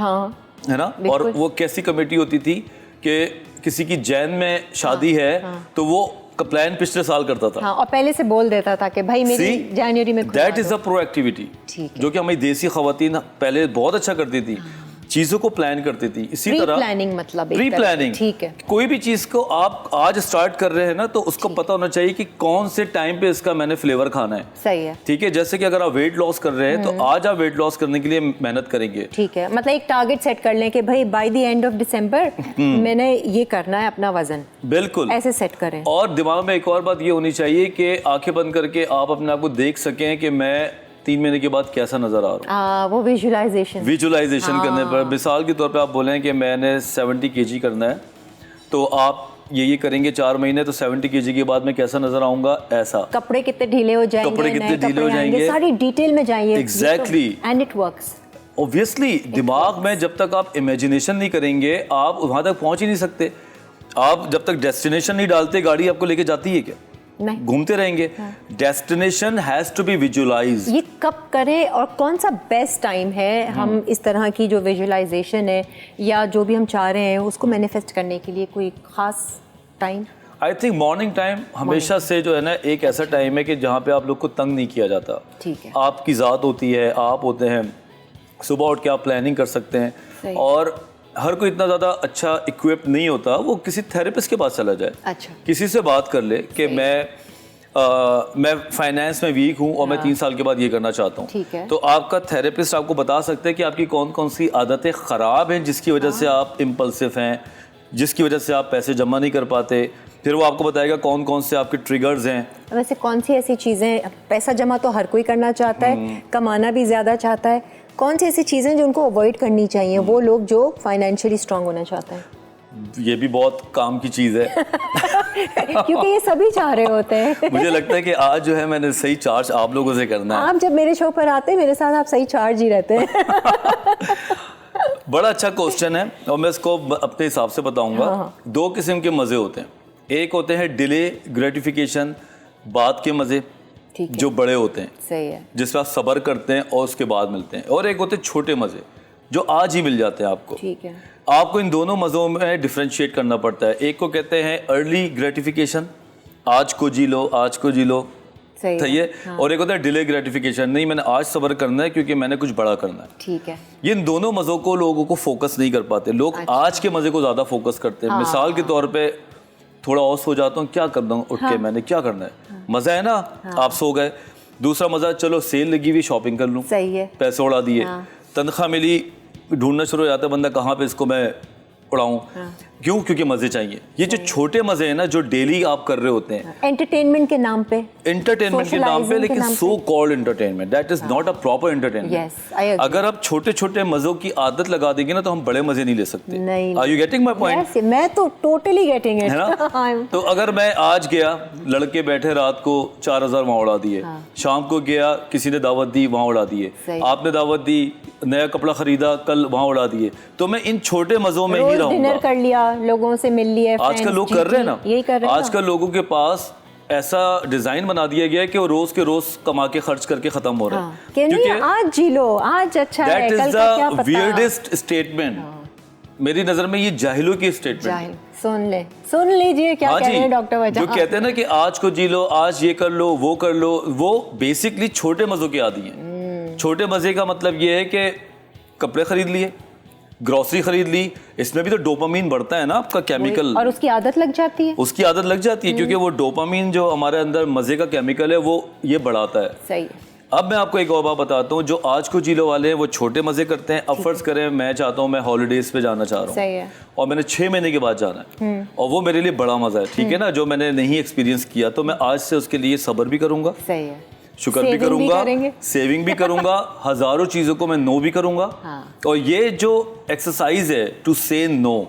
है ना, और वो कैसी कमेटी होती थी कि किसी की जैन में शादी है तो वो प्लान पिछले साल करता था, और पहले से बोल देता था कि भाई मेरी जनवरी में। दैट इज अ प्रोएक्टिविटी, जो कि हमारी देसी खवातीन पहले बहुत अच्छा करती थी, चीजों को प्लान करती थी। इसी तरह प्लानिंग, मतलब प्री प्लानिंग। ठीक है। कोई भी चीज को आप आज स्टार्ट कर रहे हैं ना, तो उसको पता होना चाहिए कि कौन से टाइम पे इसका मैंने फ्लेवर खाना है। सही है। ठीक है, जैसे कि अगर आप वेट लॉस कर रहे हैं तो आज आप वेट लॉस करने के लिए मेहनत करेंगे। ठीक है, मतलब एक टारगेट सेट कर लें कि भाई by the end of December मैंने ये करना है, अपना वजन। बिल्कुल, ऐसे सेट करें। और दिमाग में एक और बात ये होनी चाहिए कि आंखें बंद करके आप अपने आप को देख सकें कि मैं 3 महीने के बाद कैसा नजर आ रहा हूँ। वो विजुलाइजेशन करने पर, मिसाल के तौर पे आप बोलें कि मैंने 70 kg करना है, तो आप ये करेंगे 4 महीने, तो 70 kg के बाद मैं कैसा नजर आऊंगा, ऐसा। कपड़े कितने ढीले हो जाएंगे, सारी डिटेल में जाइए। Exactly, and it works. Obviously दिमाग में जब तक आप इमेजिनेशन नहीं करेंगे आप वहां तक पहुंच ही नहीं सकते। आप जब तक डेस्टिनेशन नहीं डालते, गाड़ी आपको लेके जाती है क्या? नहीं। घूमते रहेंगे। Destination has to be visualize. ये कब करें और कौन सा बेस्ट टाइम है हम इस तरह की जो विजुअलाइजेशन है या जो भी हम चाह रहे हैं उसको मैनिफेस्ट करने के लिए, कोई खास time? I think morning time हमेशा से जो है ना एक ऐसा टाइम है कि जहाँ पे आप लोग को तंग नहीं किया जाता। ठीक है। आपकी ज़ात होती है, आप होते हैं, सुबह उठ के आप प्लानिंग कर सकते हैं। और हर कोई इतना ज़्यादा अच्छा इक्विप नहीं होता, वो किसी थेरेपिस्ट के पास चला जाए। अच्छा। किसी से बात कर ले कि मैं फाइनेंस में वीक हूँ और मैं 3 साल के बाद ये करना चाहता हूँ। ठीक है। तो आपका थेरेपिस्ट आपको बता सकते हैं कि आपकी कौन कौन सी आदतें ख़राब हैं जिसकी वजह से आप इम्पल्सिव हैं, जिसकी वजह से आप पैसे जमा नहीं कर पाते। फिर वो आपको बताएगा कौन कौन से आपके ट्रिगर्स हैं। वैसे कौन सी ऐसी चीज़ें, पैसा जमा तो हर कोई करना चाहता है, कमाना भी ज़्यादा चाहता है, कौन सी ऐसी चीज़ें जो उनको अवॉइड करनी चाहिए वो लोग जो फाइनेंशियली स्ट्रांग होना चाहते हैं? ये भी बहुत काम की चीज़ है क्योंकि ये सभी चाह रहे होते हैं। मुझे लगता है कि आज जो है मैंने सही चार्ज आप लोगों से करना है। आप जब मेरे शो पर आते हैं मेरे साथ आप सही चार्ज ही रहते हैं। बड़ा अच्छा क्वेश्चन है और मैं इसको अपने हिसाब से बताऊंगा। 2 किस्म के मज़े होते हैं। एक होते हैं डिले ग्रेटिफिकेशन, बाद के मज़े, जो बड़े होते हैं, सही है, जिसमें आप सब्र करते हैं और उसके बाद मिलते हैं। और एक होते हैं छोटे मज़े जो आज ही मिल जाते हैं आपको। ठीक है। आपको इन दोनों मज़ों में डिफ्रेंशिएट करना पड़ता है। एक को कहते हैं अर्ली ग्रेटिफिकेशन, आज को जी लो, आज को जी लो, सही है। हाँ। और एक होता है डिले ग्रेटिफिकेशन, नहीं मैंने आज सब्र करना है क्योंकि मैंने कुछ बड़ा करना है। ठीक है। ये इन दोनों मज़ों को लोगों को फोकस नहीं कर पाते। लोग आज के मज़े को ज़्यादा फोकस करते हैं। मिसाल के तौर पे थोड़ा और सो जाता हूँ, क्या करना हूँ उठ के, मैंने क्या करना है, मज़ा है ना, आप सो गए। दूसरा मज़ा, चलो सेल लगी हुई शॉपिंग कर लूँ, सही है, पैसे उड़ा दिए। तनख्वाह मिली, ढूंढना शुरू हो जाता है बंदा कहाँ पे इसको मैं उड़ाऊं। क्यों? क्योंकि मजे चाहिए। ये जो छोटे मजे हैं ना जो डेली आप कर रहे होते हैं एंटरटेनमेंट के नाम पे, लेकिन so called entertainment, that is not a proper entertainment. अगर आप छोटे छोटे मजों की आदत लगा देंगे ना तो हम बड़े मजे नहीं ले सकते। Are you getting my point? मैं तो टोटली गेटिंग इट, है ना। तो अगर मैं आज गया, लड़के बैठे रात को 4000 वहां उड़ा दिए, शाम को गया किसी ने दावत दी वहां उड़ा दिए, आपने दावत दी, नया कपड़ा खरीदा, कल वहां उड़ा दिए। तो मैं इन छोटे मजों में ही रहूंगा। डिनर कर लिया, लोगों से मिल लिया, आजकल लोग कर रहे हैं ना, यही कर रहे हैं। आजकल लोगों के पास ऐसा डिजाइन बना दिया गया है कि वो रोज के रोज कमा के खर्च करके खत्म हो रहे हैं। क्योंकि आज जी लो, आज अच्छा है, कल का क्या पता। वियर्डेस्ट स्टेटमेंट मेरी नजर में, ये जाहिलों की स्टेटमेंट। सुन लीजिए क्या कह रहे हैं डॉक्टर वजह। जो कहते हैं ना कि आज को जी लो, आज ये कर लो, वो कर लो, वो बेसिकली छोटे मजों के आदी हैं। छोटे मजे का मतलब ये है कि कपड़े खरीद लिए, ग्रोसरी खरीद ली, इसमें भी तो डोपामीन बढ़ता है ना आपका केमिकल, और उसकी आदत लग जाती है। उसकी आदत लग जाती है क्योंकि वो डोपामीन जो हमारे अंदर मजे का केमिकल है वो ये बढ़ाता है। सही है। अब मैं आपको एक और बात बताता हूँ, जो आज को जी लो वाले हैं वो छोटे मजे करते हैं। अब फर्ज करें मैं चाहता हूँ, मैं हॉलीडेज पे जाना चाह रहा हूँ और मैंने 6 महीने के बाद जाना है और वो मेरे लिए बड़ा मजा है, ठीक है ना, जो मैंने नहीं एक्सपीरियंस किया, तो मैं आज से उसके लिए सब्र भी करूंगा, सही है, शुक्र भी करूंगा, सेविंग भी करूंगा, हजारों चीजों को मैं नो भी करूंगा। और ये जो एक्सरसाइज है to say no,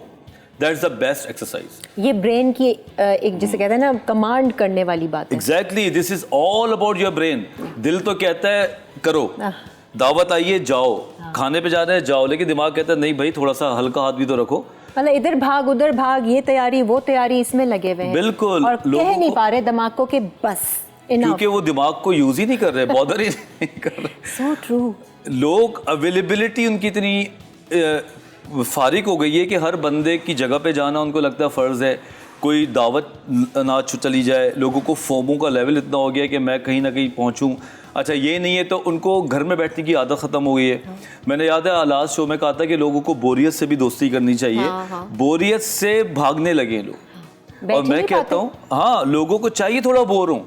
that's the best exercise. ये ब्रेन की एक जिसे कहते हैं ना कमांड करने वाली बात है। Exactly, this is all about your brain. दिल तो कहता है करो, दावत आइए जाओ, खाने पे जाना है जाओ, लेकिन दिमाग कहता है नहीं भाई थोड़ा सा हल्का हाथ भी तो रखो। मतलब इधर भाग उधर भाग, ये तैयारी वो तैयारी, इसमें लगे हुए हैं। बिल्कुल। और कह नहीं पा रहे दिमाग को कि बस क्योंकि वो दिमाग को यूज ही नहीं कर रहे, बॉदर ही नहीं कर रहे। So true. लोग अवेलेबिलिटी उनकी इतनी फारिग हो गई है कि हर बंदे की जगह पे जाना उनको लगता है फ़र्ज़ है। कोई दावत ना चली जाए, लोगों को फोमो का लेवल इतना हो गया कि मैं कहीं ना कहीं पहुंचूं। अच्छा ये नहीं है तो उनको घर में बैठने की आदत ख़त्म हो गई है। मैंने याद है लास्ट शो में कहा था कि लोगों को बोरियत से भी दोस्ती करनी चाहिए। बोरियत से भागने लगे लोग, और मैं कहता हूँ हाँ लोगों को चाहिए थोड़ा बोर हो,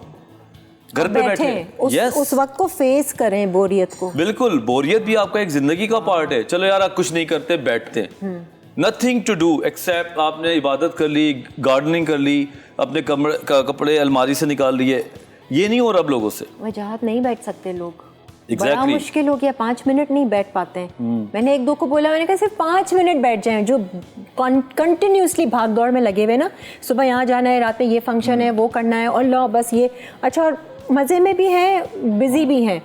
घर पे बैठे उस वक्त को फेस करें बोरियत को। बिल्कुल, बोरियत भी आपका एक जिंदगी का पार्ट है। चलो यार आप कुछ नहीं करते, बैठते, नथिंग टू डू एक्सेप्ट आपने इबादत कर ली, गार्डनिंग कर ली, अपने कपड़े अलमारी से निकाल लिए। ये नहीं हो रहा अब लोगों से। वजह नहीं बैठ सकते लोग, Exactly. बड़ा मुश्किल हो गया, 5 मिनट नहीं बैठ पाते हैं। मैंने 1-2 को बोला, मैंने कहा सिर्फ 5 मिनट बैठ जाएं, जो कंटिन्यूसली भाग दौड़ में लगे हुए ना, सुबह यहाँ जाना है, रात में ये फंक्शन है, वो करना है, और लो बस ये अच्छा, और मज़े में भी हैं, बिजी भी हैं।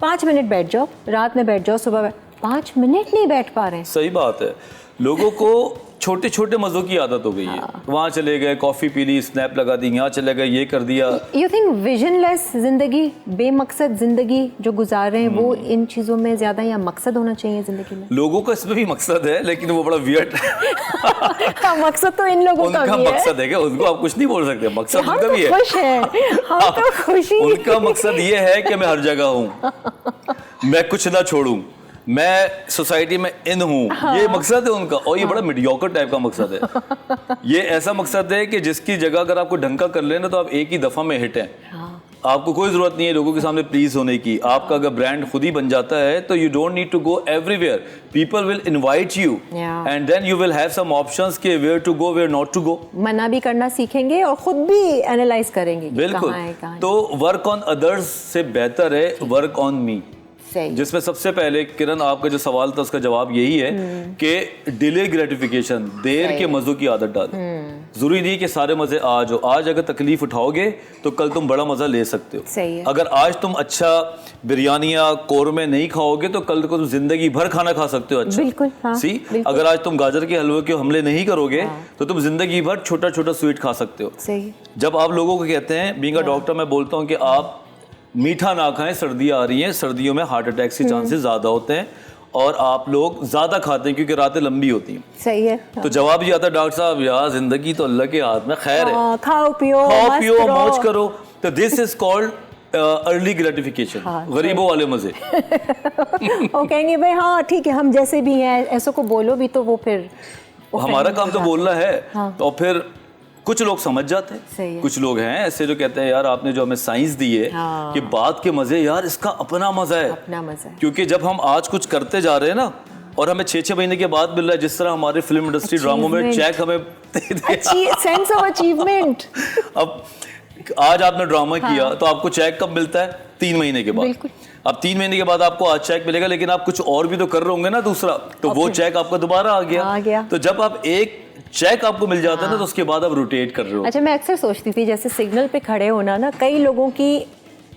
5 मिनट बैठ जाओ, रात में बैठ जाओ, सुबह 5 मिनट नहीं बैठ पा रहे हैं। सही बात है। लोगों को छोटे छोटे मज़ों की आदत हो गई है। वहाँ चले गए, कॉफ़ी पी ली, स्नैप लगा दी, यहाँ चले गए, ये कर दिया। यू थिंक विजनलेस जिंदगी, बेमकसद जिंदगी जो गुजार रहे हैं, वो इन चीज़ों में ज़्यादा या मकसद होना चाहिए ज़िंदगी में? लोगों का इसमें भी मकसद है, लेकिन वो बड़ा वियर्ड हाँ, मकसद तो इन लोगों का भी है। मकसद है कि उनको आप कुछ नहीं बोल सकते, मकसद हम उनका तो भी है। खुश हैं, हम तो खुशी। उनका मकसद ये है कि मैं हर जगह हूँ, मैं कुछ ना छोड़ूं, मैं सोसाइटी में इन हूँ। हाँ। ये मकसद है उनका, और ये बड़ा मीडियोकर टाइप का मकसद है। ये ऐसा मकसद है कि जिसकी जगह अगर आपको ढंका कर लेना तो आप एक ही दफा में हिट हैं। हाँ। आपको कोई जरूरत नहीं है लोगों के सामने प्लीज होने की। आपका अगर ब्रांड खुद ही बन जाता है तो you don't need to go everywhere, people will invite you and then you will have some options के where to go, where not to go. मना भी करना सीखेंगे और खुद भी एनालाइज करेंगे। बिल्कुल। तो वर्क ऑन अदर्स से बेहतर है वर्क ऑन मी, जिसमें सबसे पहले किरण आपका जो सवाल था उसका जवाब यही है कि डिले ग्रेटिफिकेशन, देर के मज़ों की आदत डालो। जरूरी नहीं कि सारे मजे आज हो। आज अगर तकलीफ उठाओगे तो कल तुम बड़ा मजा ले सकते हो। सही है। अगर आज तुम अच्छा बिरयानियाँ कौरमे नहीं खाओगे तो कल को तुम जिंदगी भर खाना खा सकते हो। अच्छा बिल्कुल, हाँ, सी बिल्कुल। अगर आज तुम गाजर के हलवे के हमले नहीं करोगे तो तुम जिंदगी भर छोटा छोटा स्वीट खा सकते हो। सही। जब आप लोगों को कहते हैं, बीइंग अ डॉक्टर मैं बोलता हूँ कि आप मीठा ना खाएं, सर्दियाँ आ रही हैं, सर्दियों में हार्ट अटैक के चांसेस ज़्यादा होते हैं और आप लोग ज़्यादा खाते हैं क्योंकि रातें लंबी होती हैं। सही है। तो जवाब ये आता है डॉक्टर साहब यार जिंदगी तो अल्लाह के हाथ में, खैर है, खाओ पियो मौज करो। तो this is called early gratification, गरीबों वाले मजे। वो कहेंगे भाई हाँ ठीक है हम जैसे भी हैं, ऐसो को बोलो भी तो वो फिर हमारा काम तो बोलना है। तो फिर कुछ लोग समझ जाते हैं, कुछ लोग हैं ऐसे जो कहते हैं यार आपने जो हमें साइंस दी है कि बात के मजे, यार इसका अपना मजा है, अपना मजा है। क्योंकि जब हम आज कुछ करते जा रहे हैं ना और हमें 6-6 महीने के बाद मिल रहा है, जिस तरह हमारे फिल्म इंडस्ट्री ड्रामों में चेक हमें सेंस ऑफ अचीवमेंट। अब आज आपने ड्रामा किया तो आपको चेक कब मिलता है? 3 महीने के बाद। अब 3 महीने के बाद आपको आज चेक मिलेगा, लेकिन आप कुछ और भी तो कर रहे होंगे ना दूसरा, तो वो चेक आपका दोबारा आ गया। तो जब आप एक चेक आपको मिल जाता है ना तो उसके बाद आप रोटेट कर रहे हो। अच्छा, मैं अक्सर सोचती थी जैसे सिग्नल पे खड़े होना ना, कई लोगों की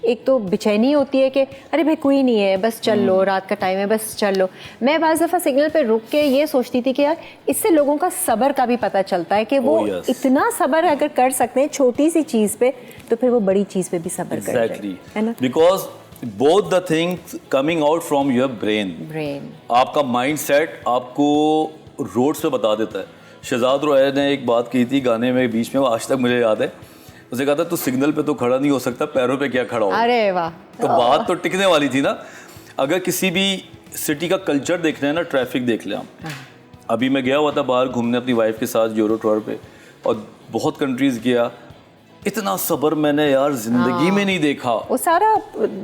एक तो बेचैनी होती है कि अरे भाई कोई नहीं है बस चल लो, रात का टाइम है बस चल लो। मैं बाज़ दफ़ा सिग्नल पे रुक के ये सोचती थी कि यार इससे लोगों का सब्र का भी पता चलता है कि वो इतना सब्र अगर कर सकते हैं छोटी सी चीज़ पे तो फिर वो बड़ी चीज़ पे भी सब्र कर सकते हैं, है ना? Because both the things coming out from your brain. आपका माइंड सेट आपको रोड्स पे बता देता है। शहजाद रोय ने एक बात की थी गाने में बीच में, वो आज तक मुझे याद है। उसने कहा था तू सिग्नल पे तो खड़ा नहीं हो सकता, पैरों पे क्या खड़ा हो। अरे वाह। तो बात तो टिकने वाली थी ना। अगर किसी भी सिटी का कल्चर देखना है ना, ट्रैफिक देख ले आप। अभी मैं गया हुआ था बाहर घूमने अपनी वाइफ के साथ यूरो टूर पे, और बहुत कंट्रीज गया, इतना सब्र मैंने यार जिंदगी में नहीं देखा। वो सारा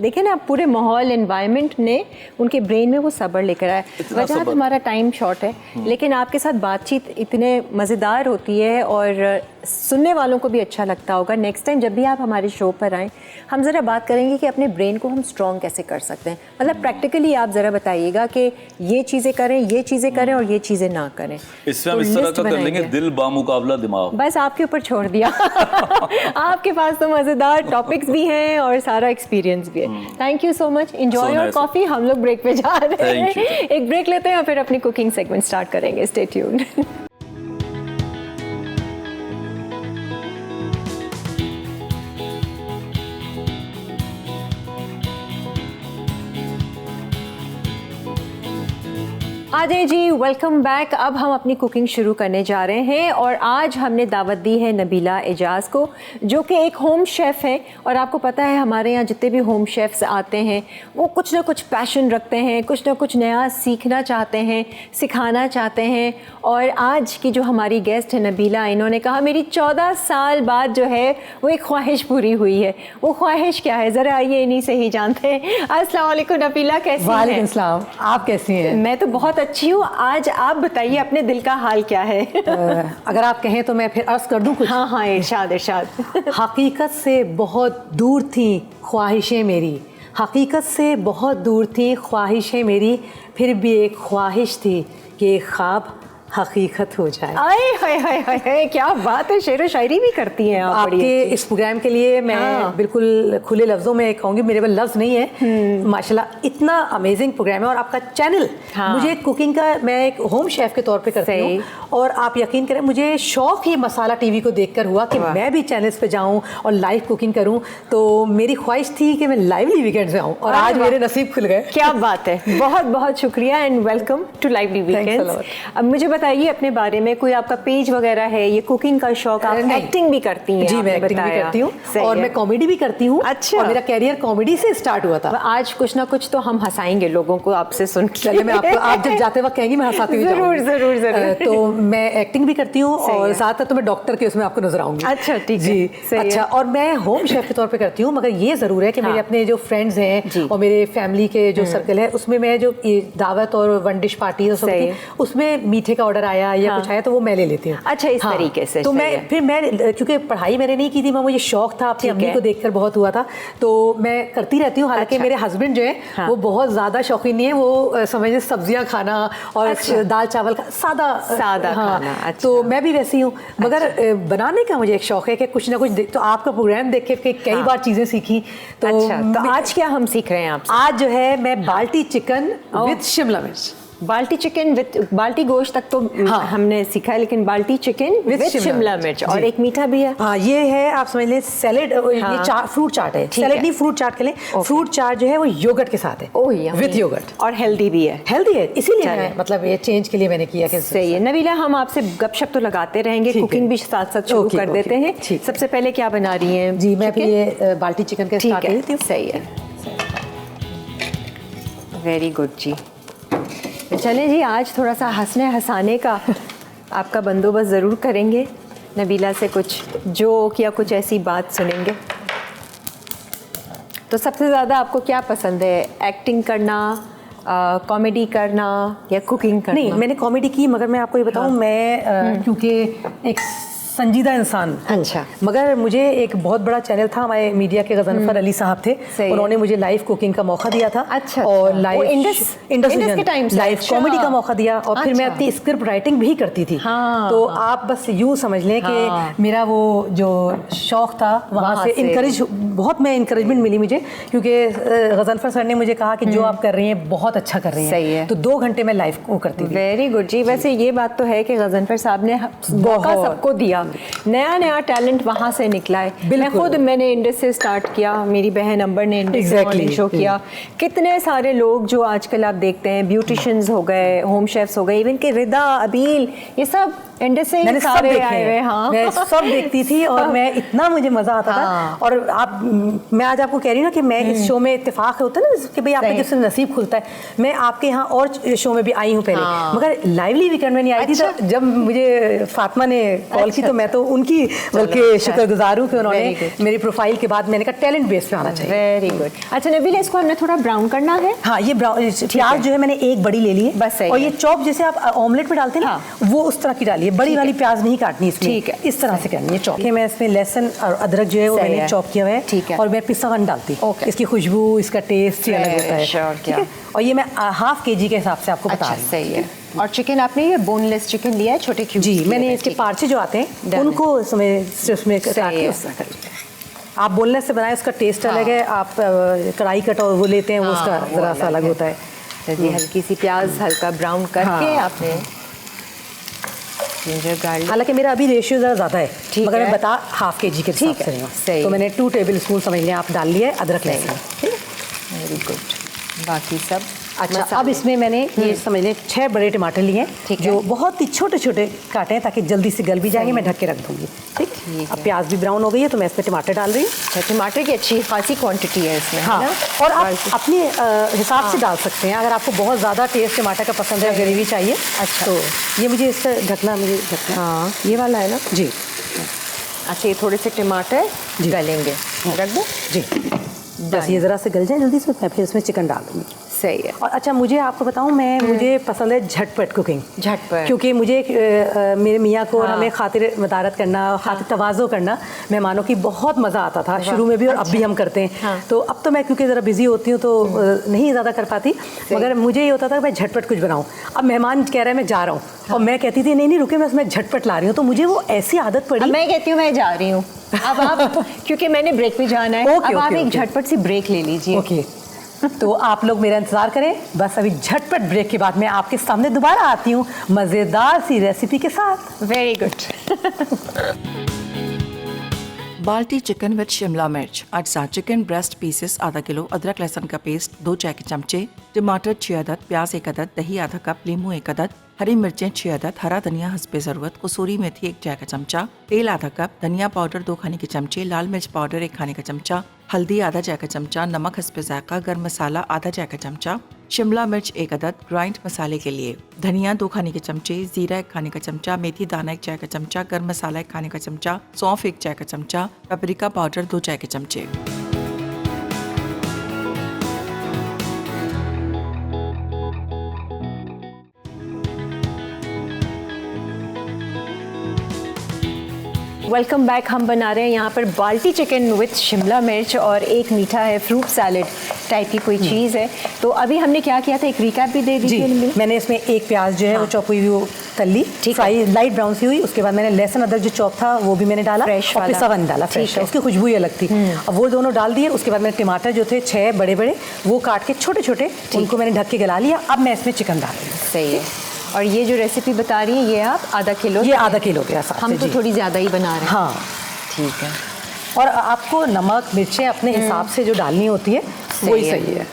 देखे ना पूरे माहौल एनवायरनमेंट ने उनके ब्रेन में वो सब्र लेकर आया। वजह हमारा टाइम शॉर्ट है, लेकिन आपके साथ बातचीत इतने मज़ेदार होती है और सुनने वालों को भी अच्छा लगता होगा। नेक्स्ट टाइम जब भी आप हमारे शो पर आएँ, हम ज़रा बात करेंगे कि अपने ब्रेन को हम स्ट्रॉन्ग कैसे कर सकते हैं। मतलब प्रैक्टिकली आप ज़रा बताइएगा कि ये चीज़ें करें, ये चीज़ें करें और ये चीज़ें ना करें। इससे हम इस तरह का कर लेंगे, दिल बामुकाबला दिमाग। बस आपके ऊपर छोड़ दिया। आपके पास तो मज़ेदार टॉपिक्स भी हैं और सारा एक्सपीरियंस भी है। Thank you so much, enjoy your coffee. हम लोग ब्रेक पे जा रहे हैं, एक ब्रेक लेते हैं और फिर अपनी कुकिंग सेगमेंट स्टार्ट करेंगे। Stay tuned. आजाए जी, वेलकम बैक। अब हम अपनी कुकिंग शुरू करने जा रहे हैं और आज हमने दावत दी है नबीला एजाज को, जो कि एक होम शेफ़ है। और आपको पता है हमारे यहाँ जितने भी होम शेफ़्स आते हैं वो कुछ ना कुछ पैशन रखते हैं, कुछ ना कुछ नया सीखना चाहते हैं, सिखाना चाहते हैं। और आज की जो हमारी गेस्ट है नबीला, इन्होंने कहा मेरी 14 साल बाद जो है वो एक ख्वाहिश पूरी हुई है। वो ख्वाहिश क्या है, ज़रा आइए इन्हीं से ही जानते हैं। अस्सलाम वालेकुम नबीला, कैसी हैं? वालेकुम सलाम, आप कैसी हैं? मैं तो बहुत अच्छी हूँ। आज आप बताइए अपने दिल का हाल क्या है? अगर आप कहें तो मैं फिर अर्ज कर दूं कुछ। हाँ हाँ, इरशाद इरशाद। हकीकत से बहुत दूर थी ख्वाहिशें मेरी, हकीकत से बहुत दूर थी ख्वाहिशें मेरी, फिर भी एक ख्वाहिश थी कि एक ख्वाब हकीकत हो जाए। आए हाय हाय हाय हाय, क्या बात है, शेर व शायरी भी करती हैं आप। बड़ी आपके अच्छी। इस प्रोग्राम के लिए मैं बिल्कुल खुले लफ्ज़ों में कहूँगी, मेरे पास लफ्ज़ नहीं है। माशाल्लाह इतना अमेजिंग प्रोग्राम है। और आपका चैनल, मुझे कुकिंग का, मैं एक होम शेफ़ के तौर पे करती हूँ, और आप यकीन करें मुझे शौक़ ही मसाला टीवी को देखकर हुआ कि मैं भी चैनल्स पे जाऊँ और लाइव कुकिंग करूँ। तो मेरी ख्वाहिश थी कि मैं लाइवली वीकेंड्स में आऊँ, और आज मेरे नसीब खुल गए। क्या बात है, बहुत बहुत शुक्रिया and welcome to lively weekends. अब मुझे बताइए अपने बारे में, कोई आपका पेज वगैरह है? ये कुकिंग का शौक, आप एक्टिंग भी करती हैं? जी, मैं एक्टिंग भी करती हूँ और मैं कॉमेडी भी करती हूँ। अच्छा। और मेरा कैरियर कॉमेडी से स्टार्ट हुआ था। आज कुछ ना कुछ तो हम हंसाएंगे लोगों को आपसे सुन के। चलिए, मैं आपको, आप जब जाते वक्त कहेंगी मैं हंसाती हुई जरूर जरूर जरूर। तो मैं एक्टिंग भी करती हूँ और ज़्यादातर तो मैं डॉक्टर के उसमें आपको नजर आऊंगी। अच्छा, ठीक है। जी, अच्छा। और मैं होम शेफ के तौर पे करती हूँ, मगर ये ज़रूर है कि मेरे अपने जो फ्रेंड्स हैं और मेरे फैमिली के जो सर्कल है, उसमें मैं जो दावत और वन डिश पार्टी उसमें मीठे का ऑर्डर आया या कुछ आया तो वो मैं ले लेती हूँ। अच्छा, इस तरीके से। तो मैं फिर मैं, क्योंकि पढ़ाई मैंने नहीं की थी, मुझे शौक था, अपनी अम्मी को देखकर बहुत हुआ था, तो मैं करती रहती हूँ। हालांकि मेरे हस्बैंड जो है वो बहुत ज़्यादा शौकीन नहीं है, वो समझिए सब्जियाँ खाना और दाल चावल का सादा खाना। तो मैं भी वैसी हूँ, मगर बनाने का मुझे एक शौक है कि कुछ ना कुछ। तो आपका प्रोग्राम देख के कई बार चीज़ें सीखी। तो आज क्या हम सीख रहे हैं आपसे? आज जो है मैं बाल्टी चिकन विद शिमला मिर्च। बाल्टी चिकन विद बाल्टी गोश्त तक तो हमने सीखा है, लेकिन बाल्टी चिकन विद शिमला मिर्च, और एक मीठा भी है। हाँ, ये है, आप समझ लें सैलेड, ये फ्रूट चाट है। सैलेड नहीं, फ्रूट चाट के लिए। फ्रूट चाट जो है वो योगर्ट के साथ है, विद योगर्ट, और हेल्दी भी है। हेल्दी है, इसीलिए मतलब ये चेंज के लिए मैंने किया कि सही है। नबीला, हम आपसे गपशप तो लगाते रहेंगे, कुकिंग भी साथ साथ शुरू कर देते हैं। सबसे पहले क्या बना रही हैं? जी, मैं ये बाल्टी चिकन के स्टार्ट करती हूँ। सही है, वेरी गुड जी। चलें जी, आज थोड़ा सा हंसने हंसाने का आपका बंदोबस्त ज़रूर करेंगे। नबीला से कुछ जोक या कुछ ऐसी बात सुनेंगे। तो सबसे ज़्यादा आपको क्या पसंद है, एक्टिंग करना, कॉमेडी करना या कुकिंग करना? नहीं, मैंने कॉमेडी की, मगर मैं आपको ये बताऊँ, मैं क्योंकि एक संजीदा इंसान। अच्छा। मगर मुझे एक बहुत बड़ा चैनल था, हमारे मीडिया के गजनफर अली साहब थे, उन्होंने मुझे लाइव कुकिंग का मौका दिया था। अच्छा। और लाइव इंडस के टाइम से लाइव कॉमेडी का मौका दिया, और फिर मैं अपनी स्क्रिप्ट राइटिंग भी करती थी। तो आप बस यूँ समझ लें कि मेरा वो जो शौक था वहाँ से बहुत मैं इंकरेजमेंट मिली मुझे, क्योंकि गजनफर सर ने मुझे कहा कि जो आप कर रही हैं बहुत अच्छा कर रही हैं। सही है। तो 2 घंटे मैं लाइव वो करती थी। वेरी गुड जी। वैसे ये बात तो है कि गजनफर साहब ने मौका सबको दिया, नया नया टैलेंट वहाँ से निकला है। मैं खुद, मैंने इंडस से स्टार्ट किया, मेरी बहन अंबर ने इंडस से शो किया। कितने सारे लोग जो आजकल आप देखते हैं, ब्यूटिशियंस हो गए, होम शेफ्स हो गए, इवन के रिदा, अबील, ये सब इंडस से ही सारे आए हुए। हाँ, मैं सब देखती थी और मैं इतना मुझे मजा आता था। और आप, मैं आज आपको कह रही हूँ ना कि मैं इस शो में इत्तेफाक होता है ना कि भाई आपका जब से नसीब खुलता है। मैं आपके यहाँ और शो में भी आई हूँ पहले, मगर लाइवली वीकेंड में नहीं आई थी। तो जब मुझे फातिमा ने कॉल की तो मैं तो उनकी बल्कि शुक्रगुजार हूँ कि उन्होंने मेरी प्रोफाइल के बाद मैंने कहा टैलेंट बेस पे आना चाहिए। Very good. अच्छा नबीला, इसको हमने थोड़ा ब्राउन करना है। हाँ, ये प्याज जो है मैंने एक बड़ी ले ली है बस। और ये चॉप जैसे आप ऑमलेट में डालते हैं ना, वो उस तरह की डालिए, बड़ी वाली प्याज नहीं काटनी इसमें। ठीक है, इस तरह से करनी है चॉप। मैं इसमें लहसुन और अदरक जो है वो मैंने चॉप किया हुआ है। ठीक है। और मैं पिस्ता वन डालती हूँ, इसकी खुशबू, इसका टेस्ट अलग होता है। ठीक है। और ये मैं ½ kg के हिसाब से आपको बता रही हूँ। सही है। और चिकन आपने ये बोनलेस चिकन लिया है, छोटे क्यूब? जी, मैंने इसके पार्चे जो आते हैं उनको उसमें आप बोनलेस से बनाए, उसका टेस्ट अलग है। आप कढ़ाई कट और वो लेते हैं, वो उसका ज़रा सा अलग होता है। जी, हल्की सी प्याज हल्का ब्राउन करके आपने जिंजर गार्लिक। हालांकि मेरा अभी रेशियो ज़रा ज़्यादा है, मगर मैं बता ½ kg के हिसाब से रही हूँ। तो मैंने 2 टेबलस्पून समझ लिया आप डाल लिया अदरक लहसुन। ठीक है, वेरी गुड। बाकी सब अच्छा। अब इसमें मैंने ये समझ लें 6 बड़े टमाटर लिए हैं, जो बहुत ही छोटे छोटे काटे हैं ताकि जल्दी से गल भी जाएंगे। मैं ढक के रख दूँगी। ठीक है। अब प्याज भी ब्राउन हो गई है तो मैं इसमें टमाटर डाल रही हूँ। टमाटर की अच्छी खासी क्वांटिटी है इसमें। हाँ, और आप अपने हिसाब से डाल सकते हैं। अगर आपको बहुत ज़्यादा टेस्ट टमाटर का पसंद है, ग्रेवी चाहिए, अच्छा, तो ये मुझे इसका ढकना, हाँ, ये वाला है ना जी। अच्छा, ये थोड़े से टमाटर गलेंगे, रख दो जी। बस ये ज़रा से गल जाए जल्दी से, मैं फिर इसमें चिकन डाल दूँगी। सही है। और अच्छा मुझे आपको बताऊं, मुझे पसंद है झटपट कुकिंग, झटपट, क्योंकि मुझे मेरे मियाँ को और हमें खातिर मदारत करना, खातिर तवाज़ो करना मेहमानों की बहुत मज़ा आता था शुरू में भी, और अब भी हम करते हैं। तो अब तो मैं क्योंकि ज़रा बिजी होती हूँ तो नहीं ज़्यादा कर पाती, मगर मुझे ये होता था कि मैं झटपट कुछ बनाऊँ। अब मेहमान कह रहे हैं मैं जा रहा हूँ और मैं कहती थी नहीं नहीं रुके, मैं उसमें झटपट ला रही हूँ, तो मुझे वो ऐसी आदत पड़ी। मैं कहती हूँ मैं जा रही हूँ अब आप क्योंकि मैंने ब्रेक पे जाना है। अब आप एक झटपट सी ब्रेक ले लीजिए। ओके, तो आप लोग मेरा इंतज़ार करें, बस अभी झटपट ब्रेक के बाद मैं आपके सामने दोबारा आती हूँ मज़ेदार सी रेसिपी के साथ। Very good. बाल्टी चिकन विद शिमला मिर्च, अज्जा चिकन ब्रेस्ट पीसेस आधा किलो, अदरक लहसुन का पेस्ट 2 चाय के चमचे, टमाटर 6 अदद, प्याज 1 अदद, दही आधा कप, नींबू 1 अदद, हरी मिर्चें 6 अदद, हरा धनिया हस्बे ज़रूरत, कसूरी मेथी 1 चाय का चमचा, तेल आधा कप, धनिया पाउडर 2 खाने के चमचे, लाल मिर्च पाउडर 1 खाने का चमचा, हल्दी आधा चाय का चमचा, नमक हस्बे ज़ायक़ा, गरम मसाला आधा चाय का चमचा, शिमला मिर्च 1 अदद, ग्राइंड मसाले के लिए धनिया 2 खाने के चमचे, जीरा 1 खाने का चमचा, मेथी दाना 1 चाय का चमचा, गरम मसाला 1 खाने का चमचा, सौंफ 1 चाय का चमचा, पेपरिका पाउडर 2 चाय के चमचे। Welcome back. हम बना रहे हैं यहाँ पर बाल्टी चिकन विथ शिमला मिर्च और एक मीठा है, फ्रूट सैलेड टाइप की कोई चीज़ है। तो अभी हमने क्या किया था, एक रिकैप भी दे दीजिए। मैंने इसमें एक प्याज जो है वो चॉप हुई वो तल ली, फ्राई लाइट ब्राउन सी हुई। उसके बाद मैंने लहसुन अदरक जो चॉप था वो भी मैंने डाला, फ्रेश और पिसा हुआ नहीं डाला, फ्रेश, उसकी खुशबू ही अलग थी। अब वो दोनों डाल दिए। उसके बाद मैंने टमाटर जो थे 6 बड़े बड़े वो काट के छोटे छोटे, उनको मैंने ढक के गला लिया। अब मैं इसमें चिकन डाल रही हूँ। सही है। और ये जो रेसिपी बता रही हैं ये आप आधा किलो, ये आधा किलो के हिसाब से। हम तो थोड़ी ज़्यादा ही बना रहे हैं। हाँ ठीक है। और आपको नमक मिर्चें अपने हिसाब से जो डालनी होती है वही सही है।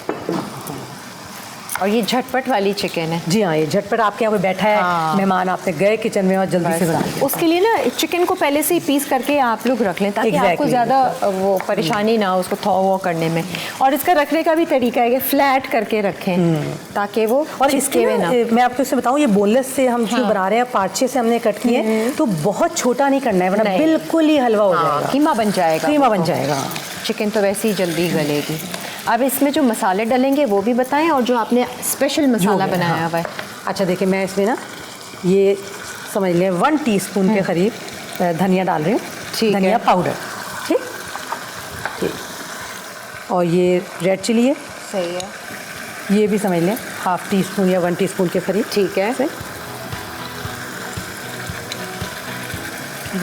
और ये झटपट वाली चिकन है। जी हाँ, ये झटपट आपके यहाँ पे बैठा है मेहमान, आपने गए किचन में और जल्दी से बना लिया। उसके लिए ना चिकन को पहले से ही पीस करके आप लोग रख लें ताकि आपको ज़्यादा वो परेशानी ना हो उसको थो वो करने में। और इसका रखने का भी तरीका है कि फ्लैट करके रखें ताकि वो और इसके ना मैं आपको इससे बताऊँ, ये बोनलेस से हम जो बना रहे हैं, पार्चे से हमने कट किए, तो बहुत छोटा नहीं करना है वरना बिल्कुल ही हलवा हो जाएगा, कीमा बन जाएगा। कीमा बन जाएगा। चिकन तो वैसे ही जल्दी गलेगी। अब इसमें जो मसाले डलेंगे वो भी बताएं, और जो आपने स्पेशल मसाला बनाया हुआ है। अच्छा देखिए, मैं इसमें ना ये समझ लें 1 टीस्पून के करीब धनिया डाल रही हूँ। ठीक है। धनिया पाउडर, ठीक ठीक। और ये रेड चिली है। सही है। ये भी समझ लें 1/2 टीस्पून या 1 टीस्पून के करीब। ठीक है।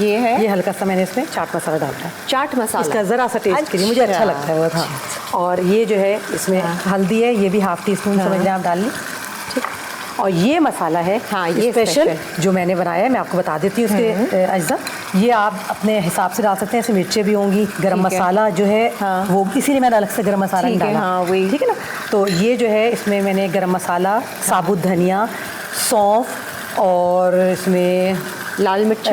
ये है, ये हल्का सा मैंने इसमें चाट मसाला डाला है। चाट मसाला, इसका ज़रा सा टेस्ट के लिए मुझे अच्छा लगता है वो। हाँ। और ये जो है इसमें हल्दी है, ये भी 1/2 टीस्पून समझ लें आप डाल ली। ठीक। और ये मसाला है, हाँ, ये स्पेशल जो मैंने बनाया है, मैं आपको बता देती हूँ उसके अज्जा। ये आप अपने हिसाब से डाल सकते हैं, इसमें मिर्चें भी होंगी। गरम मसाला जो है वो इसीलिए मैंने अलग से गरम मसाला नहीं डाला। हाँ, वही। ठीक है ना। तो ये जो है इसमें मैंने गरम मसाला, साबुत धनिया, सौंफ, और इसमें लाल मिर्च,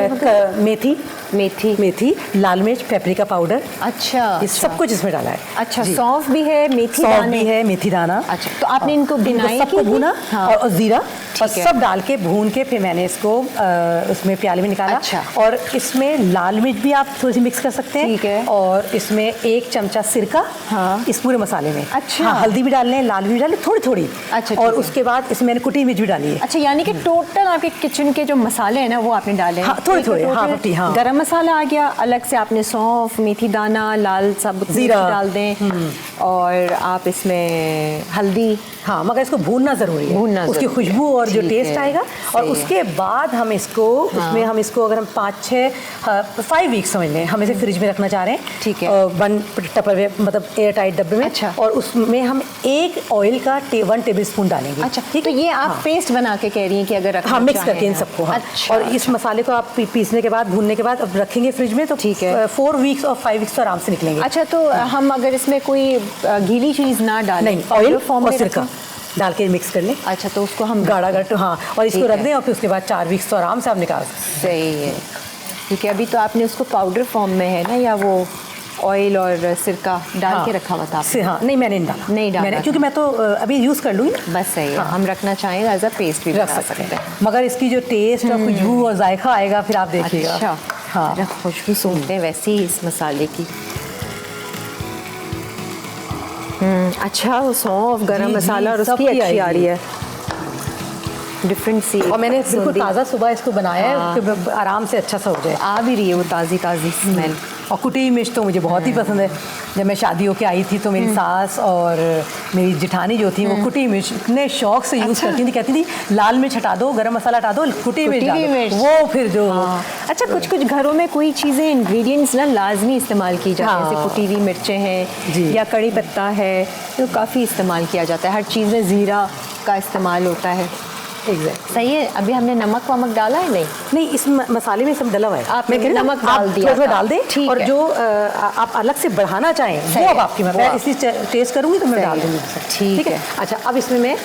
मेथी, लाल मिर्च, पेपरिका पाउडर। अच्छा, ये सब कुछ इसमें डाला है। अच्छा, सौंफ भी है, मेथी सौंफ दाने भी है, मेथी दाना। अच्छा, तो आपने इनको बिनाई सबको भूना, और जीरा और है। सब डाल के भून के फिर मैंने इसको उसमें प्याले में निकाला। अच्छा। और इसमें लाल मिर्च भी आप थोड़ी सी मिक्स कर सकते हैं। ठीक है। और इसमें 1 चमचा सिरका, इस पूरे मसाले में। अच्छा। हाँ, हल्दी भी डालने, लाल मिर्च डालने थोड़ी थोड़ी। अच्छा, और उसके बाद इसमें मैंने कुटी मिर्च भी डाली है। अच्छा, यानी कि टोटल आपके किचन के जो मसाले हैं ना वो आपने डाले हैं। हाँ, थोड़े-थोड़े, हाँ, पट्टी, हाँ। गरम मसाला आ गया, अलग से आपने सौंफ, मेथी दाना, लाल साबुत जीरा डाल दें, और आप इसमें हल्दी। हाँ, मगर इसको भूनना ज़रूरी है, भूनना उसकी ज़रूरी है। खुशबू और जो ठीक टेस्ट है, आएगा। और उसके बाद हम इसको उसमें हम इसको अगर हम 5 वीक्स समझ लें, हम इसे फ्रिज में रखना चाह रहे हैं। ठीक है। 1 टपर मतलब एयर टाइट डब्बे में। अच्छा। और उसमें हम 1 ऑयल का 1 टेबल स्पून डालेंगे। अच्छा, तो ये आप पेस्ट बना के कह रही हैं कि अगर रखना हाँ, मिक्स चाहें करके इन आप। सबको। हाँ। अच्छा, और इस मसाले को आप पीसने के बाद, भूनने के बाद अब रखेंगे फ्रिज में, तो ठीक है। 4 वीक्स और 5 वीक्स तो आराम से निकलेंगे। अच्छा, तो हम अगर इसमें कोई गीली चीज़ ना डालें, नहीं, ऑयल फॉर्म और में सिरका रखें? डाल के मिक्स कर लें। अच्छा, तो उसको हम गाढ़ा गाढ़ा, हाँ, और इसको ठीक रख है। दें और फिर उसके बाद 4 वीक्स तो आराम से आप निकाल सकते हैं। सही है। ठीक है, अभी तो आपने उसको पाउडर फॉर्म में है ना, या वो ऑयल और सिरका डाल के रखा हुआ था आपने? हाँ, नहीं मैंने नहीं डाला। नहीं डाला मैंने, था। क्योंकि मैं तो अभी यूज़ कर लूँगी। बस सही है। हाँ। हम रखना चाहें एज अ पेस्ट भी रख बना सकते हैं, मगर इसकी जो टेस्ट और खुशबू और जायका आएगा फिर आप देखिएगा। अच्छा, हाँ, जरा खुशबू सूंघते हैं वैसे ही इस मसाले की। अच्छा, वो सौंफ, गरम जी, मसाला और सब उसकी की अच्छी आ आएगी। रही है, डिफरेंट सी। और मैंने बिल्कुल ताज़ा सुबह इसको बनाया है कि आराम से अच्छा सा हो जाए। आ भी रही है वो ताज़ी ताज़ी स्मेल। और कुटी हुई मिर्च तो मुझे बहुत ही पसंद है। जब मैं शादियों के आई थी तो मेरी सास और मेरी जिठानी जो थी वो कुटी हुई मिर्च इतने शौक से यूज़ करती थी, कहती थी लाल मिर्च हटा दो, गरम मसाला हटा दो, कुटी हुई मिर्च, वो फिर जो अच्छा, कुछ घरों में कोई चीज़ें इंग्रेडिएंट्स ना लाजमी इस्तेमाल की जाती हैं, जैसे कुटी हुई मिर्चें हैं या कड़ी पत्ता है, तो काफ़ी इस्तेमाल किया जाता है। हर चीज़ में ज़ीरा का इस्तेमाल होता है। एग्जैक्ट सही है। अभी हमने नमक वमक डाला है? नहीं, इस मसाले में सब डला हुआ है। आपने मैं नमक डाल दिया, थोड़ा डाल दें, ठीक और है। जो आप अलग से बढ़ाना चाहें वो अब आपकी मैं इसलिए टेस्ट करूंगी तो मैं डाल दूंगी। ठीक है। अच्छा, अब इसमें मैं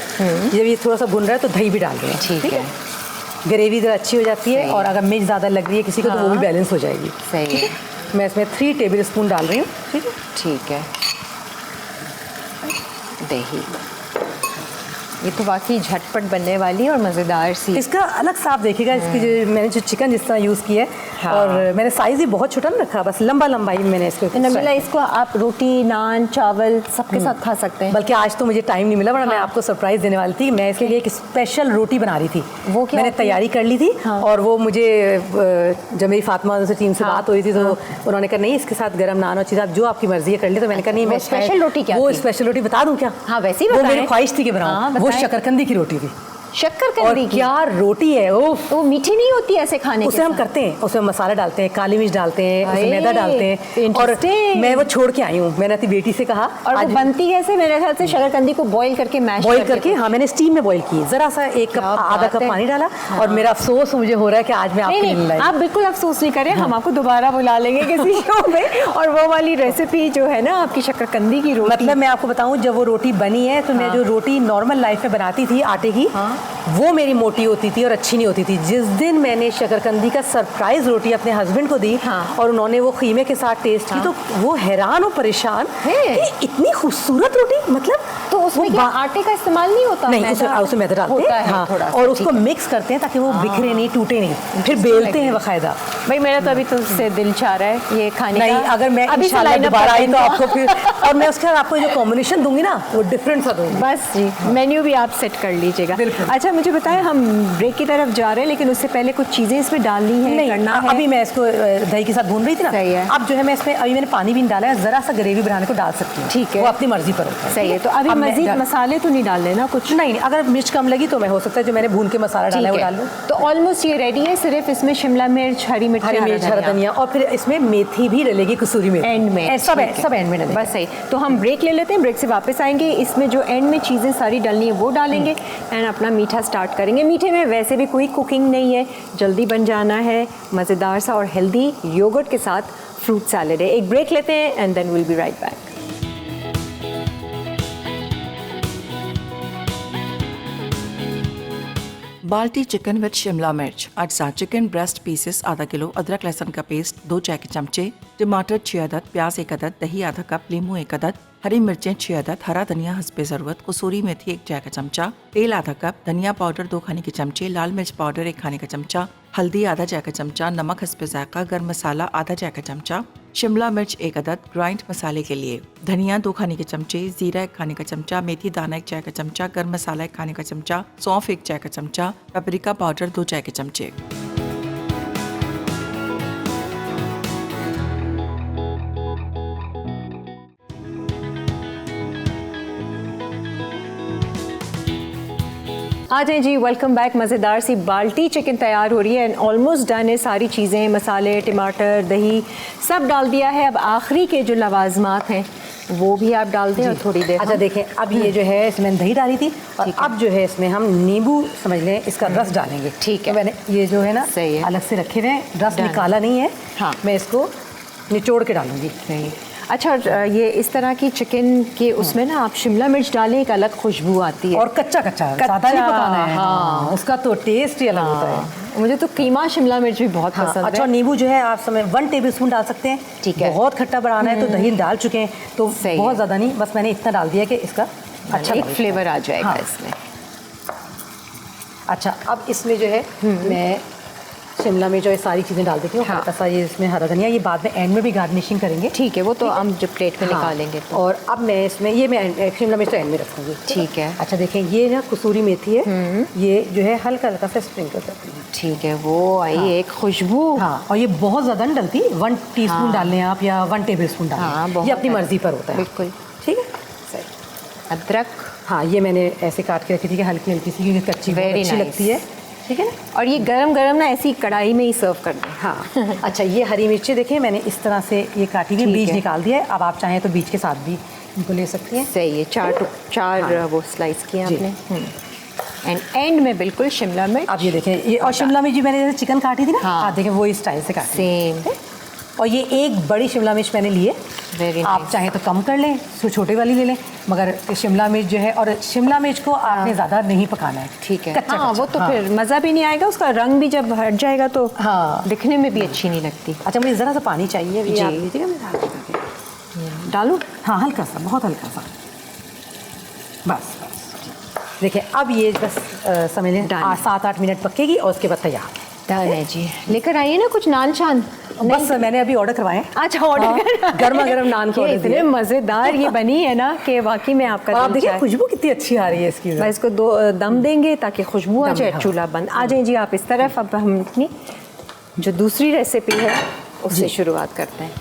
जब ये थोड़ा सा भुन रहा है तो दही भी डाल दें। ठीक है। ग्रेवी ज़रा अच्छी हो जाती है, और अगर मिर्च ज़्यादा लग रही है किसी को तो वो भी बैलेंस हो जाएगी। सही है। मैं इसमें 3 टेबल स्पून डाल रही हूँ। ठीक है, ठीक है। दही, ये तो वाकई झटपट बनने वाली और मज़ेदार सी। इसका अलग सा आप देखिएगा, इसकी जो मैंने जो चिकन जिस तरह यूज़ किया है, और मैंने साइज़ भी बहुत छोटा नहीं रखा, बस लंबा लंबा ही मैंने इसको। नबीला, इसको आप रोटी, नान, चावल सबके साथ खा सकते हैं। बल्कि आज तो मुझे टाइम नहीं मिला, वरना मैं आपको सरप्राइज़ देने वाली थी। मैं इसके लिए एक स्पेशल रोटी बना रही थी, वो क्या मैंने होती है? तैयारी कर ली थी। और वो मुझे जब मेरी फातिमा से टीम से बात हुई थी तो उन्होंने कहा नहीं, इसके साथ गरम नान और चीज़ आप जो आपकी मर्जी है कर ली। तो मैंने कहा नहीं, मैं स्पेशल रोटी क्या वो थी? स्पेशल रोटी बता दूँ क्या? हाँ, वैसे ही वो बताएं। मेरी ख्वाहिश थी कि बनाऊँ। वो शकरकंदी की रोटी थी। शक्करकंदी की? क्या रोटी है वो मीठी नहीं होती ऐसे खाने उसे के हम साथ? करते हैं, उसमें मसाला डालते हैं, काली मिर्च डालते हैं, उसमें मैदा डालते हैं। और Interesting। मैं वो छोड़ के आई हूँ, मैंने अपनी बेटी से कहा। और वो बनती कैसे? मेरे ख्याल से शकरकंदी को बॉईल करके मैश बॉईल करके, हाँ मैंने स्टीम में बॉईल की, जरा सा 1 कप आधा कप पानी डाला। और मेरा अफसोस मुझे हो रहा है कि आज मैं आपके लिए नहीं, लाई। आप बिल्कुल अफसोस नहीं करें, हम आपको दोबारा बुला लेंगे किसी शो में, और वो वाली रेसिपी जो है ना आपकी शकरकंदी की रोटी। मतलब मैं आपको बताऊं, जब वो रोटी बनी है तो मैं जो रोटी नॉर्मल लाइफ में बनाती थी आटे की, वो मेरी मोटी होती थी और अच्छी नहीं होती थी। जिस दिन मैंने शकरकंदी का सरप्राइज रोटी अपने हस्बैंड को दी और उन्होंने वो खीमे के साथ टेस्ट की, तो वो हैरान और परेशान कि इतनी खूबसूरत रोटी। मतलब तो उसमें क्या आटे का इस्तेमाल नहीं होता? नहीं, उसमें मैदा डालते हैं, हाँ, और उसको मिक्स करते हैं ताकि वो बिखरे नहीं, टूटे नहीं, फिर बेलते हैं बकायदा। भाई मेरा तो अभी तुमसे दिल चाह रहा है ये खाने का। नहीं, अगर मैं अभी इंशाल्लाह दोबारा आई तो आपको फिर, और मैं उसके बाद आपको जो कॉम्बिनेशन दूंगी ना वो डिफरेंट सा दूंगी। बस जी, मेन्यू भी आप सेट कर लीजिएगा। अच्छा, मुझे बताएं, हम ब्रेक की तरफ जा रहे हैं, लेकिन उससे पहले कुछ चीज़ें इसमें डालनी है, नहीं, करना है। अभी मैं इसको दही के साथ भून रही थी ना। सही है। अब जो है मैं इसमें अभी मैंने पानी भी नहीं डाला है, जरा सा ग्रेवी बनाने को डाल सकती हूँ। ठीक है, वो अपनी मर्जी पर होता है। सही है। तो अभी मजीद मसाले तो नहीं डालने ना कुछ? नहीं, अगर मिर्च कम लगी तो मैं हो सकता है जो मैंने भून के मसाला डाला है वो डाल लूँ। तो ऑलमोस्ट ये रेडी है। सिर्फ इसमें शिमला मिर्च, हरी मिर्च, हरा धनिया, और फिर इसमें मेथी भी डलेगी, कसूरी मेथी एंड में। सब एंड में डलेगा। बस सही। तो हम ब्रेक ले लेते हैं, ब्रेक से वापस आएंगे। इसमें जो एंड में चीज़ें सारी डालनी है वो डालेंगे एंड अपना मीठा स्टार्ट करेंगे। मीठे में वैसे भी कोई कुकिंग नहीं है, जल्दी बन जाना है, मज़ेदार सा और हेल्दी योगर्ट के साथ फ्रूट सैलेड है। एक ब्रेक लेते हैं and then will be right back. Balti chicken with Shimla mirch, अज्जा चिकन ब्रेस्ट पीसेस आधा किलो, अदरक लहसुन का पेस्ट 2 चाय के चमचे, टमाटर 6 अदद, प्याज 1 अदद, दही आधा कप, नींबू 1 अदद, हरी मिर्चें 6 अदद, हरा धनिया हस्बे ज़रूरत, कसूरी मेथी 1 चाय का चमचा, तेल आधा कप, धनिया पाउडर 2 खाने के चमचे, लाल मिर्च पाउडर 1 खाने का चमचा, हल्दी आधा चाय का चमचा, नमक हस्बे जायका, गर्म मसाला आधा चाय का चमचा, शिमला मिर्च 1 अदद, ग्राइंड मसाले के लिए धनिया 2 खाने के चमचे, जीरा 1 खाने का चमचा, मेथी दाना 1 चाय का चमचा, गर्म मसाला 1 खाने का चमचा, सौंफ 1 चाय का चमचा, पेपरिका पाउडर 2 चाय के चमचे। आ जाए जी, वेलकम बैक। मज़ेदार सी बाल्टी चिकन तैयार हो रही है एंड ऑलमोस्ट डन है। सारी चीज़ें, मसाले, टमाटर, दही सब डाल दिया है। अब आखिरी के जो लवाजमात हैं वो भी आप डाल दें और थोड़ी देर। अच्छा देखें, अब ये जो है इसमें दही डाली थी और अब जो है इसमें हम नींबू समझ लें इसका रस डालेंगे। ठीक है, तो मैंने ये जो है ना सही है, अलग से रखे हुए हैं, रस निकाला नहीं है। हाँ, मैं इसको निचोड़ के डालूंगी। सही। अच्छा, ये इस तरह की चिकन के उसमें ना आप शिमला मिर्च डालें, एक अलग खुशबू आती है। और कच्चा सादा नहीं पकाना है। हाँ, उसका तो टेस्ट ही अलग होता है। मुझे तो कीमा शिमला मिर्च भी बहुत पसंद है। अच्छा, नींबू जो है आप समय 1 टेबल स्पून डाल सकते हैं। ठीक है। बहुत खट्टा बनाना है तो दही डाल चुके हैं तो बहुत ज़्यादा नहीं, बस मैंने इतना डाल दिया कि इसका अच्छा एक फ्लेवर आ जाएगा इसमें। अच्छा, अब इसमें जो है मैं शिमला मिर्च और ये सारी चीज़ें डाल देती हूँ। हाँ। हल्का सा ये इसमें हरा धनिया, ये बाद में एंड में भी गार्निशिंग करेंगे। ठीक है, वो तो हम जब प्लेट में हाँ। निकालेंगे तो। और अब मैं इसमें ये मैं शिमला मिर्च तो एंड में रखूँगी। ठीक है। अच्छा देखें, ये ना कसूरी मेथी है, ये जो है हल्का हल्का सा स्प्रिंकल करती है। ठीक है, वो आई एक खुशबू। हाँ, और ये बहुत ज़्यादा नहीं डलती, 1 टीस्पून डाल लें आप या 1 टेबलस्पून डाल हाँ, लें, बहुत ये अपनी है। मर्जी पर होता है। बिल्कुल। ठीक है, सही। अदरक। हाँ, ये मैंने ऐसे काट के रखी थी कि हल्की हल्की सी, क्योंकि कच्ची बहुत Very अच्छी nice। लगती है। ठीक है ना। और ये गरम गरम ना ऐसी कढ़ाई में ही सर्व कर दें। हाँ। अच्छा, ये हरी मिर्ची देखें मैंने इस तरह से ये काटी हुई, ठीक बीज है। निकाल दिया है। अब आप चाहें तो बीज के साथ भी इनको ले सकती हैं। सही है, चार हाँ। वो स्लाइस किए जी। आपने। एंड में बिल्कुल शिमला मिर्च। आप ये देखें, ये और शिमला मिर्च मैंने जैसे चिकन काटी थी ना, हाँ। आप देखें वो इस स्टाइल से काटी। सेम। और ये एक बड़ी शिमला मिर्च मैंने ली है। Very आप nice। चाहें तो कम कर लें, तो छोटे वाली ले लें, मगर शिमला मिर्च जो है, और शिमला मिर्च को आपने ज़्यादा नहीं पकाना है। ठीक है। कच्चा हाँ, कच्चा। वो तो हाँ। फिर मज़ा भी नहीं आएगा, उसका रंग भी जब हट जाएगा तो हाँ। दिखने में भी अच्छी नहीं लगती। अच्छा, मुझे ज़रा सा पानी चाहिए, अभी जी। आप लीजिएगा, मैं डाल दूँगी। डालूं? हाँ, हल्का सा, बहुत हल्का सा, बस बस। देखिए अब ये बस समझ लें Done। 7-8 मिनट पकेगी और उसके बाद तैयार। डन है जी। लेकर आइए ना कुछ नान शान। बस मैंने अभी ऑर्डर करवाए हैं। अच्छा, ऑर्डर हाँ, कर गर्मा-गर्म नान को ये order इतने दिया। मज़ेदार ये बनी है ना कि वाकई में आपका और आप दिल देखिए चाहे। खुशबू कितनी अच्छी आ रही है इसकी। मैं इसको 2 दम देंगे ताकि खुशबू आ दम, जाए। हाँ। चूल्हा बंद। आ जाए जी आप इस तरफ। अब हम अपनी जो दूसरी रेसिपी है उससे शुरुआत करते हैं।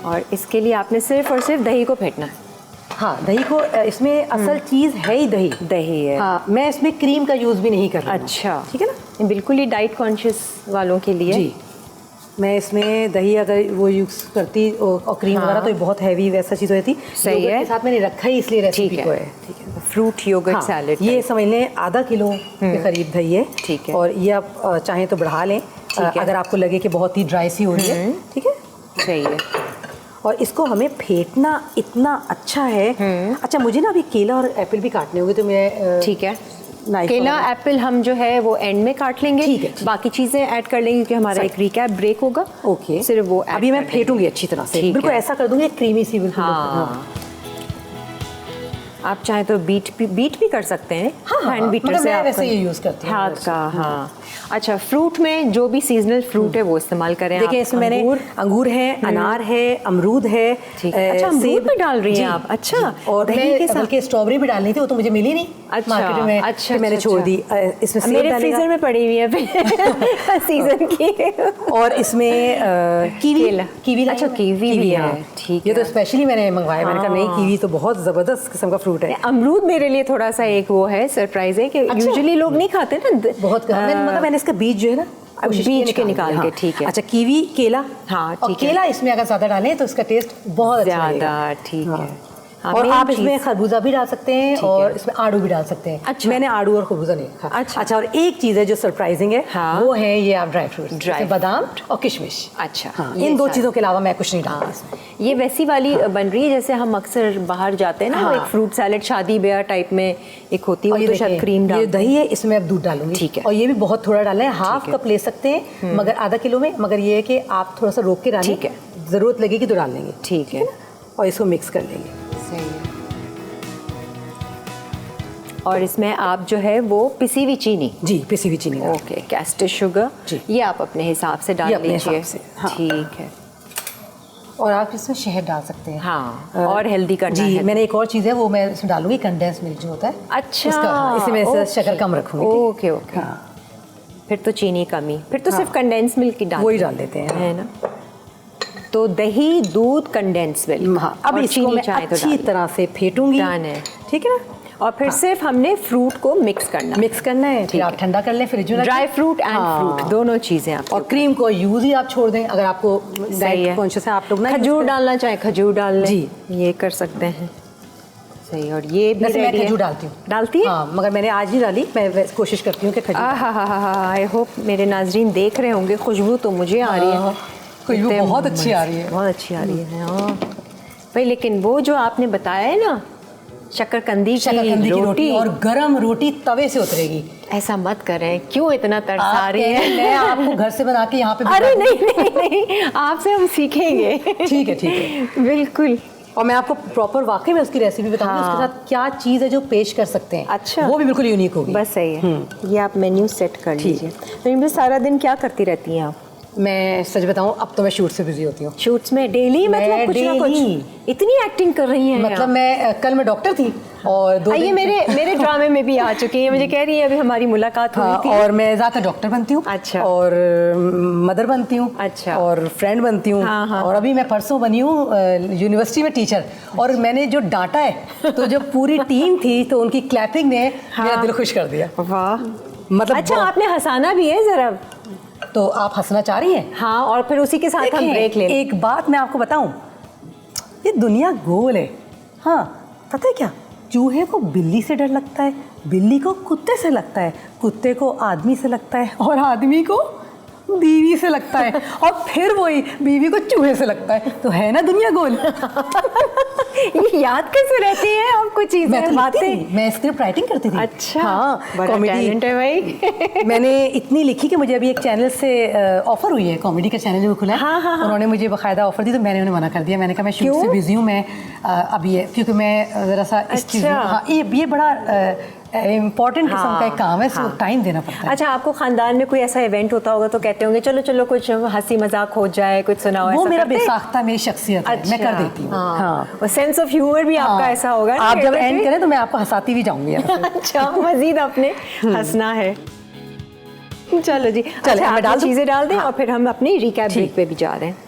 और इसके लिए आपने सिर्फ और सिर्फ दही को फेंटना है। हाँ, दही को इसमें असल चीज़ है ही दही। दही है। हाँ, मैं इसमें क्रीम का यूज़ भी नहीं कर रही हूँ। अच्छा, ठीक है ना। बिल्कुल ही डाइट कॉन्शियस वालों के लिए। जी, मैं इसमें दही अगर वो यूज़ करती और क्रीम वगैरह तो ये बहुत हैवी वैसा चीज़ होती। सही योगर्ट है। के साथ मैंने रखा ही इसलिए रेसिपी ठीक को है। है। ठीक है। फ्रूट योगर्ट हाँ, सैलेड। ये समझ लें आधा किलो के करीब दही है। ठीक है। और ये आप चाहें तो बढ़ा लें, है। अगर आपको लगे कि बहुत ही ड्राई सी हो रही है। ठीक है। सही है। और इसको हमें फेंटना इतना अच्छा है। अच्छा, मुझे ना अभी केला और एप्पल भी काटने होंगे, तो मैं ठीक है। नाइफ केला और- एप्पल हम जो है वो एंड में काट लेंगे। ठीक है, ठीक। बाकी चीज़ें ऐड कर लेंगे क्योंकि हमारा एक रिकैप ब्रेक होगा। ओके, सिर्फ वो add अभी मैं कर देंगे। फेंटूंगी अच्छी तरह से, ठीक बिल्कुल है। ऐसा कर दूंगी क्रीमी सी बिल्कुल। हाँ। आप चाहे तो बीट भी कर सकते हैं। हाँ, हैंड बीटर मतलब से मैं आप वैसे कर- ये यूज़ करती हूँ हाथ का। हाँ। अच्छा, फ्रूट में जो भी सीजनल फ्रूट है वो इस्तेमाल करें। देखिए आप इसमें मैंने अंगूर है, अनार है, अमरूद है। ठीक है। अच्छा, अमरूद सेब भी डाल रही हैं जी, आप। अच्छा, जी। और दही मैं के साथ? बल्कि स्ट्रॉबेरी भी डालनी थी, वो तो मुझे मिली नहीं अच्छा, मार्केट में। अच्छा, फिर मैंने अच्छा, छोड़ अच्छा। दी। इसमें सेब मेरे डालेगा। फ्रीजर में पड़ी हुई है सीजन की। और इसमें कीवी केला। कीवी लाई अच्छा, मैं। कीवी भी हाँ। है। ठीक ये है। तो स्पेशली मैंने मंगवाया। मैंने कहा नहीं, हाँ। कीवी तो बहुत ज़बरदस्त किस्म का फ्रूट है। अमरूद मेरे लिए थोड़ा सा एक वो है, सरप्राइज है कि अच्छा। यूजुअली लोग नहीं खाते ना। बहुत मतलब मैंने इसका बीज जो है ना कोशिश की बीज के निकाल हाँ। के। ठीक है। अच्छा, कीवी केला। हाँ, और ठीक है। केला इसमें अगर ज़्यादा डालें तो इसका टेस्ट बहुत अच्छा ज़्यादा लगेगा। ठीक हाँ। है। हाँ, और main आप चीज़- इसमें खरबूजा भी डाल सकते हैं ठीक और है। इसमें आड़ू भी डाल सकते हैं। अच्छा। मैंने आड़ू और खरबूजा नहीं रखा। अच्छा। और एक चीज़ है जो सरप्राइजिंग है, हाँ। वो है ये आप ड्राई फ्रूट, ड्राई बादाम और किशमिश। अच्छा, हाँ, ये इन 2 सारे। चीज़ों के अलावा मैं कुछ नहीं डालती इसमें। ये वैसी वाली बन रही है जैसे हम अक्सर बाहर जाते हैं ना। हाँ। वो एक फ्रूट सैलेड शादी ब्याह टाइप में एक होती है, और वो ये तो देखिए, शायद क्रीम ये डाल। दही है, इसमें अब दूध डालूंगी। ठीक है। और ये भी बहुत थोड़ा डालना है, हाफ कप ले सकते हैं, मगर आधा किलो में। मगर ये है कि आप थोड़ा सा रोक के डालें, ठीक है। ज़रूरत लगेगी तो डाल लेंगे। ठीक है। और इसको मिक्स कर लेंगे। सही है। और इसमें आप जो है वो पिसी हुई चीनी। जी, पिसी हुई चीनी डालें। Okay, caster sugar. जी। ये आप अपने हिसाब से डाल ये अपने लीजिए। हिसाब से, हाँ। ठीक है। और आप इसमें शहद डाल सकते हैं। हाँ, और हेल्दी करना जी, है। मैंने एक और चीज़ है वो मैं इसमें डालूंगी, कंडेंस मिल्क जो होता है। अच्छा, उसका इसे मैं ओके। शक्कर कम रखूंगी। Okay okay. हाँ, फिर तो चीनी कमी, फिर तो हाँ। सिर्फ कंडेंस मिल्क ही डाल वही डाल देते हैं। है ना। तो दही, दूध, कंडेंस मिल्क। हाँ, अब और इसको चीनी मैं चाहे तो अच्छी डाल। तरह से फेंटूंगी। डन है। ठीक है ना। और फिर सिर्फ हमने फ्रूट को मिक्स करना। मिक्स करना है, फिर आप है। ठंडा कर लें फ्रिज में। ड्राई फ्रूट एंड फ्रूट दोनों चीजें आप। और क्रीम को यूज ही आप छोड़ दें, अगर आपको सही डाइट है। कॉन्शियस है आप लोग ना। खजूर डालना चाहे खजूर डाल लें। जी। ये कर सकते हैं। सही। और ये भी वैसे मैं ready है। खजूर डालती हूँ। डालती है। हाँ, मगर मैंने आज नहीं डाली, मैं कोशिश करती हूँ कि खजूर। आई होप मेरे नाजरीन देख रहे होंगे। खुशबू तो मुझे आ रही है। खुशबू इतने बहुत अच्छी आ रही है। बहुत अच्छी आ रही है। हाँ भाई, लेकिन वो जो आपने बताया है ना, शकरकंदी शकरकंदी की रोटी और गरम रोटी तवे से उतरेगी। ऐसा मत करें। क्यों इतना तरस आ रही है? मैं आपको घर से बना के यहाँ पे अरे नहीं नहीं नहीं, आपसे हम सीखेंगे। ठीक है, ठीक है। बिल्कुल। और मैं आपको प्रॉपर वाकई में उसकी रेसिपी बताऊंगी, उसके साथ क्या चीज़ है जो पेश कर सकते हैं। अच्छा, वो भी बिल्कुल यूनिक होगी। बस सही है। ये आप मेन्यू सेट कर लीजिए। तो इनमें सारा दिन क्या करती रहती हैं आप? मैं सच बताऊं, अब तो मैं शूट से बिजी होती हूँ। शूट्स में डेली? मतलब कुछ ना कुछ इतनी एक्टिंग कर रही हैं मतलब मैं कल मैं डॉक्टर थी और ये मेरे ड्रामे में भी आ चुकी हैं। मुझे कह रही है अभी हमारी मुलाकात हुई थी। और मैं ज़्यादा डॉक्टर बनती हूँ। अच्छा। और मदर बनती हूँ। अच्छा। और फ्रेंड बनती हूँ। हाँ। और अभी मैं परसों बनी हूँ यूनिवर्सिटी में टीचर। और मैंने जो डांटा है तो जो पूरी टीम थी तो उनकी क्लैपिंग ने मेरा दिल खुश कर दिया। वाह, मतलब अच्छा आपने हंसाना भी है जरा, तो आप हंसना चाह रही हैं? हाँ, और फिर उसी के साथ हम ब्रेक लें। एक बात मैं आपको बताऊं, ये दुनिया गोल है। हाँ, पता है क्या, चूहे को बिल्ली से डर लगता है, बिल्ली को कुत्ते से लगता है, कुत्ते को आदमी से लगता है और आदमी को बीवी से लगता है और फिर वही बीवी को चूहे से लगता है। तो है ना दुनिया गोल। ये याद कैसे रहती है आपको चीजें? मैं तो लिखती थी, मैं स्क्रिप्ट राइटिंग करती थी। अच्छा, हाँ, बड़ा टैलेंट है भाई। मैंने इतनी लिखी कि मुझे अभी एक चैनल से ऑफर हुई है, कॉमेडी का चैनल जो खुला है। हाँ। उन्होंने मुझे बाकायदा ऑफर दी तो मैंने उन्हें मना कर दिया। मैंने कहा मैं शूट से बिजी हूँ, मैं अभी है, क्योंकि मैं ज़रा सा इस चीज़ में, हाँ, ये बड़ा इम्पोर्टेंट किस्म का एक काम है, इसको टाइम देना पड़ता है। अच्छा, आपको खानदान में कोई ऐसा इवेंट होता होगा तो कहते होंगे चलो चलो कुछ हंसी मजाक हो जाए, कुछ सुनाओ? वो ऐसा मेरा करते हैं? बेसाख्ता मेरी शख्सियत है, मैं कर देती हूँ। हाँ, सेंस ऑफ ह्यूमर भी आपका ऐसा होगा। आप जब एंड करें तो मैं आपको हंसाती भी जाऊंगी। अच्छा, मजीद आपने हंसना है। चलो जी, चलो मैं डाल चीज़ें डाल दें और फिर हम अपनी रिकैप ब्रेक पे भी जा रहे हैं।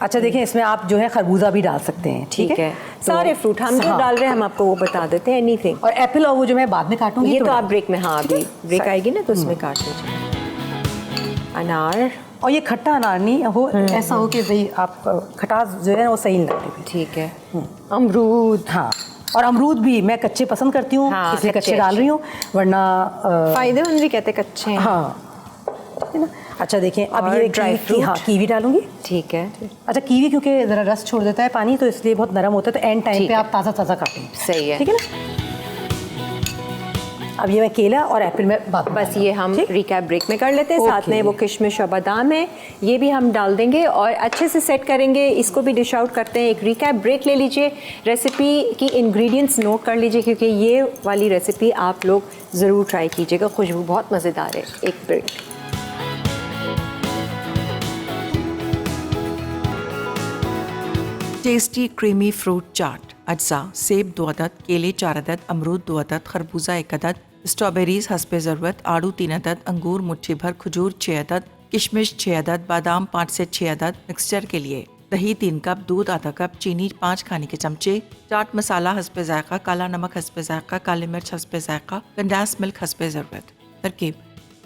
अच्छा देखें, इसमें आप जो है खरबूजा भी डाल सकते हैं। ठीक है, सारे फ्रूट हम जो डाल रहे हैं हम आपको वो बता देते हैं, एनीथिंग। और एप्पल और वो जो मैं बाद में काटूंगी, ये तो आप ब्रेक में, हाँ अभी ब्रेक आएगी ना तो उसमें काट लीजिए। अनार, और ये खट्टा अनार नहीं हो, ऐसा हो कि भाई आप खटास जो है वो सही नहीं लगती। ठीक है। अमरूद, हाँ, और अमरूद भी मैं कच्चे पसंद करती हूँ, हाँ, इसलिए कच्चे डाल रही हूँ, वरना फायदेमंद भी कहते कच्चे हैं। हाँ, है ना। अच्छा देखें, अब ये ड्राई फ्रूट, हाँ, कीवी डालूंगी। ठीक है। अच्छा, कीवी क्योंकि ज़रा रस छोड़ देता है पानी, तो इसलिए बहुत नरम होता है, तो एंड टाइम पे आप ताज़ा ताज़ा काटें। सही है, ठीक है ना। अब ये मैं केला और एप्पल में बस ये हम रिकैप ब्रेक में कर लेते हैं। साथ में वो किशमिश और बादाम है, ये भी हम डाल देंगे और अच्छे से सेट करेंगे। इसको भी डिश आउट करते हैं। एक रिकैप ब्रेक ले लीजिए, रेसिपी की इंग्रेडिएंट्स नोट कर लीजिए क्योंकि ये वाली रेसिपी आप लोग ज़रूर ट्राई कीजिएगा, खुशबू बहुत मज़ेदार है। एक ब्रेक। टेस्टी क्रीमी फ्रूट चाट। अज्जा: सेब 2 अदद, केले 4 अदद, अमरूद 2 अदद, खरबूजा 1 अदद, स्ट्रॉबेरीज हस्बे ज़रूरत, आड़ू 3 अदद, अंगूर मुट्ठी भर, खजूर 6 अदद, किशमिश 6 अदद, बादाम 5 से 6 अदद। मिक्सचर के लिए दही 3 कप, दूध आधा कप, चीनी 5 खाने के चमचे, चाट मसाला हस्बे जायका, काला नमक हस्बे जायका, काली मिर्च हस्बे जायका, कंडेंस मिल्क हस्बे ज़रूरत। तरकीब: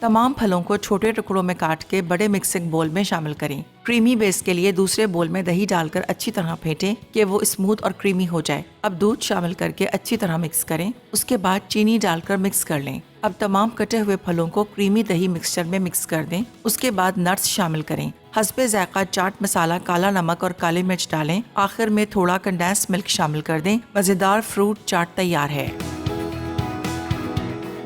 तमाम फलों को छोटे टुकड़ों में काट के बड़े मिक्सिंग बोल में शामिल करें। क्रीमी बेस के लिए दूसरे बोल में दही डालकर अच्छी तरह फेंटें कि वो स्मूथ और क्रीमी हो जाए। अब दूध शामिल करके अच्छी तरह मिक्स करें। उसके बाद चीनी डालकर मिक्स कर लें। अब तमाम कटे हुए फलों को क्रीमी दही मिक्सचर में मिक्स कर दें। उसके बाद नट्स शामिल करें। हस्बे जायका चाट मसाला, काला नमक और काली मिर्च डालें। आखिर में थोड़ा कंडेंस मिल्क शामिल कर दें। मज़ेदार फ्रूट चाट तैयार है।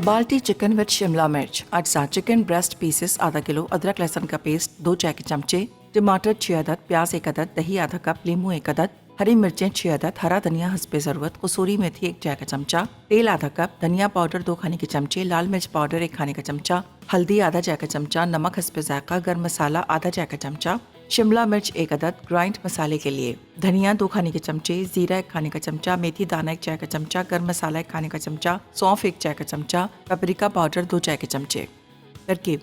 बाल्टी चिकन विद शिमला मिर्च। अज्जा: चिकन ब्रेस्ट पीसेस आधा किलो, अदरक लहसुन का पेस्ट 2 चाय के चमचे, टमाटर 6 अदद, प्याज 1 अदद, दही आधा कप, नींबू 1 अदद, हरी मिर्चें 6 अदद, हरा धनिया हस्बे ज़रूरत, कसूरी मेथी 1 चाय का चमचा, तेल आधा कप, धनिया पाउडर 2 खाने के चमचे, लाल मिर्च पाउडर 1 खाने का चमचा, हल्दी आधा चाय का चमचा, नमक हस्बे जायका, गर्म मसाला आधा चाय का चमचा, शिमला मिर्च 1 अदद। ग्राइंड मसाले के लिए धनिया 2 खाने के चमचे, जीरा 1 खाने का चमचा, मेथी दाना 1 चाय का चमचा, गर्म मसाला 1 खाने का चमचा, सौंफ 1 चाय का चमचा, पेपरिका पाउडर 2 चाय के चमचे। तरकीब: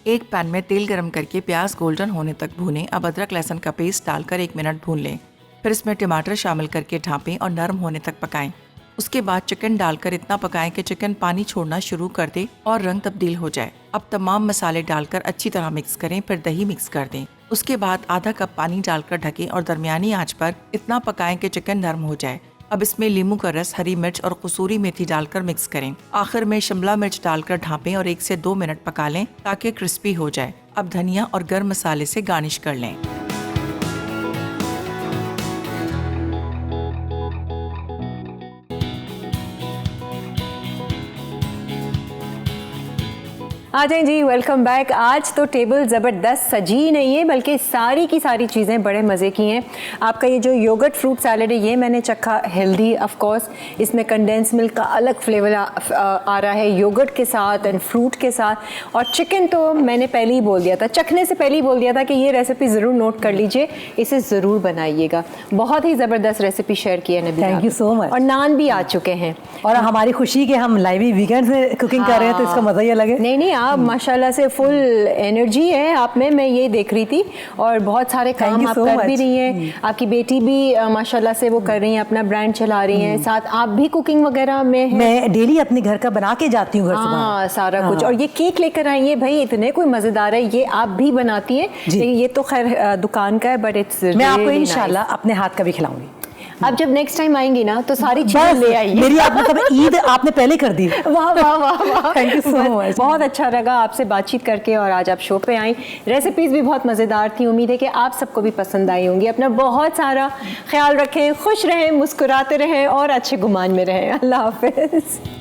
एक पैन में तेल गरम करके प्याज गोल्डन होने तक भूनें। अब अदरक लहसुन का पेस्ट डालकर 1 मिनट भून लें। फिर इसमें टमाटर शामिल करके ढाँपें और नरम होने तक पकाएं। उसके बाद चिकन डालकर इतना पकाएं कि चिकन पानी छोड़ना शुरू कर दे और रंग तब्दील हो जाए। अब तमाम मसाले डालकर अच्छी तरह मिक्स करें, फिर दही मिक्स कर दें। उसके बाद आधा कप पानी डालकर ढकें और दरमियानी आंच पर इतना पकाएं कि चिकन नरम हो जाए। अब इसमें नींबू का रस, हरी मिर्च और कसूरी मेथी डालकर मिक्स करें। आखिर में शिमला मिर्च डालकर ढाँपें और 1 से 2 मिनट पका लें ताकि क्रिस्पी हो जाए। अब धनिया और गर्म मसाले से गार्निश कर लें। आ जाएं जी, वेलकम बैक। आज तो टेबल ज़बरदस्त सजी नहीं है, बल्कि सारी की सारी चीज़ें बड़े मज़े की हैं। आपका ये जो योगर्ट फ्रूट सैलड है, ये मैंने चखा, हेल्दी ऑफ कोर्स। इसमें कंडेंस मिल्क का अलग फ्लेवर आ रहा है योगर्ट के साथ एंड फ्रूट के साथ। और चिकन तो मैंने पहले ही बोल दिया था, चखने से पहले ही बोल दिया था कि ये रेसिपी ज़रूर नोट कर लीजिए, इसे ज़रूर बनाइएगा। बहुत ही ज़बरदस्त रेसिपी शेयर की है Nabila. Thank you so much. और नान भी आ चुके हैं, और हमारी खुशी कि हम लाइव वीकेंड में कुकिंग कर रहे हैं, तो इसका मज़ा ही अलग है। नहीं, आप माशाल्लाह से फुल एनर्जी है आप में, मैं ये देख रही थी। और बहुत सारे काम आप कर भी रही हैं, आपकी बेटी भी माशाल्लाह से वो कर रही हैं, अपना ब्रांड चला रही हैं, साथ आप भी कुकिंग वगैरह में हैं। मैं डेली अपने घर का बना के जाती हूँ घर से बाहर। सारा कुछ। और ये केक लेकर आई है भाई, इतने कोई मज़ेदार है, ये आप भी बनाती हैं। ये तो खैर दुकान का है, बट इट्स मैं आपको इंशाल्लाह अपने हाथ का भी खिलाऊंगी। अब जब नेक्स्ट टाइम आएंगी ना तो सारी चीजें ले आइए। मेरी आप मतलब ईद आपने पहले कर दी। वाह वाह वाह वाह, थैंक यू सो मच। बहुत अच्छा लगा आपसे बातचीत करके, और आज आप शो पे आई। रेसिपीज भी बहुत मज़ेदार थी, उम्मीद है कि आप सबको भी पसंद आई होंगी। अपना बहुत सारा ख्याल रखें, खुश रहें, मुस्कुराते रहें और अच्छे गुमान में रहें। अल्लाह हाफिज़।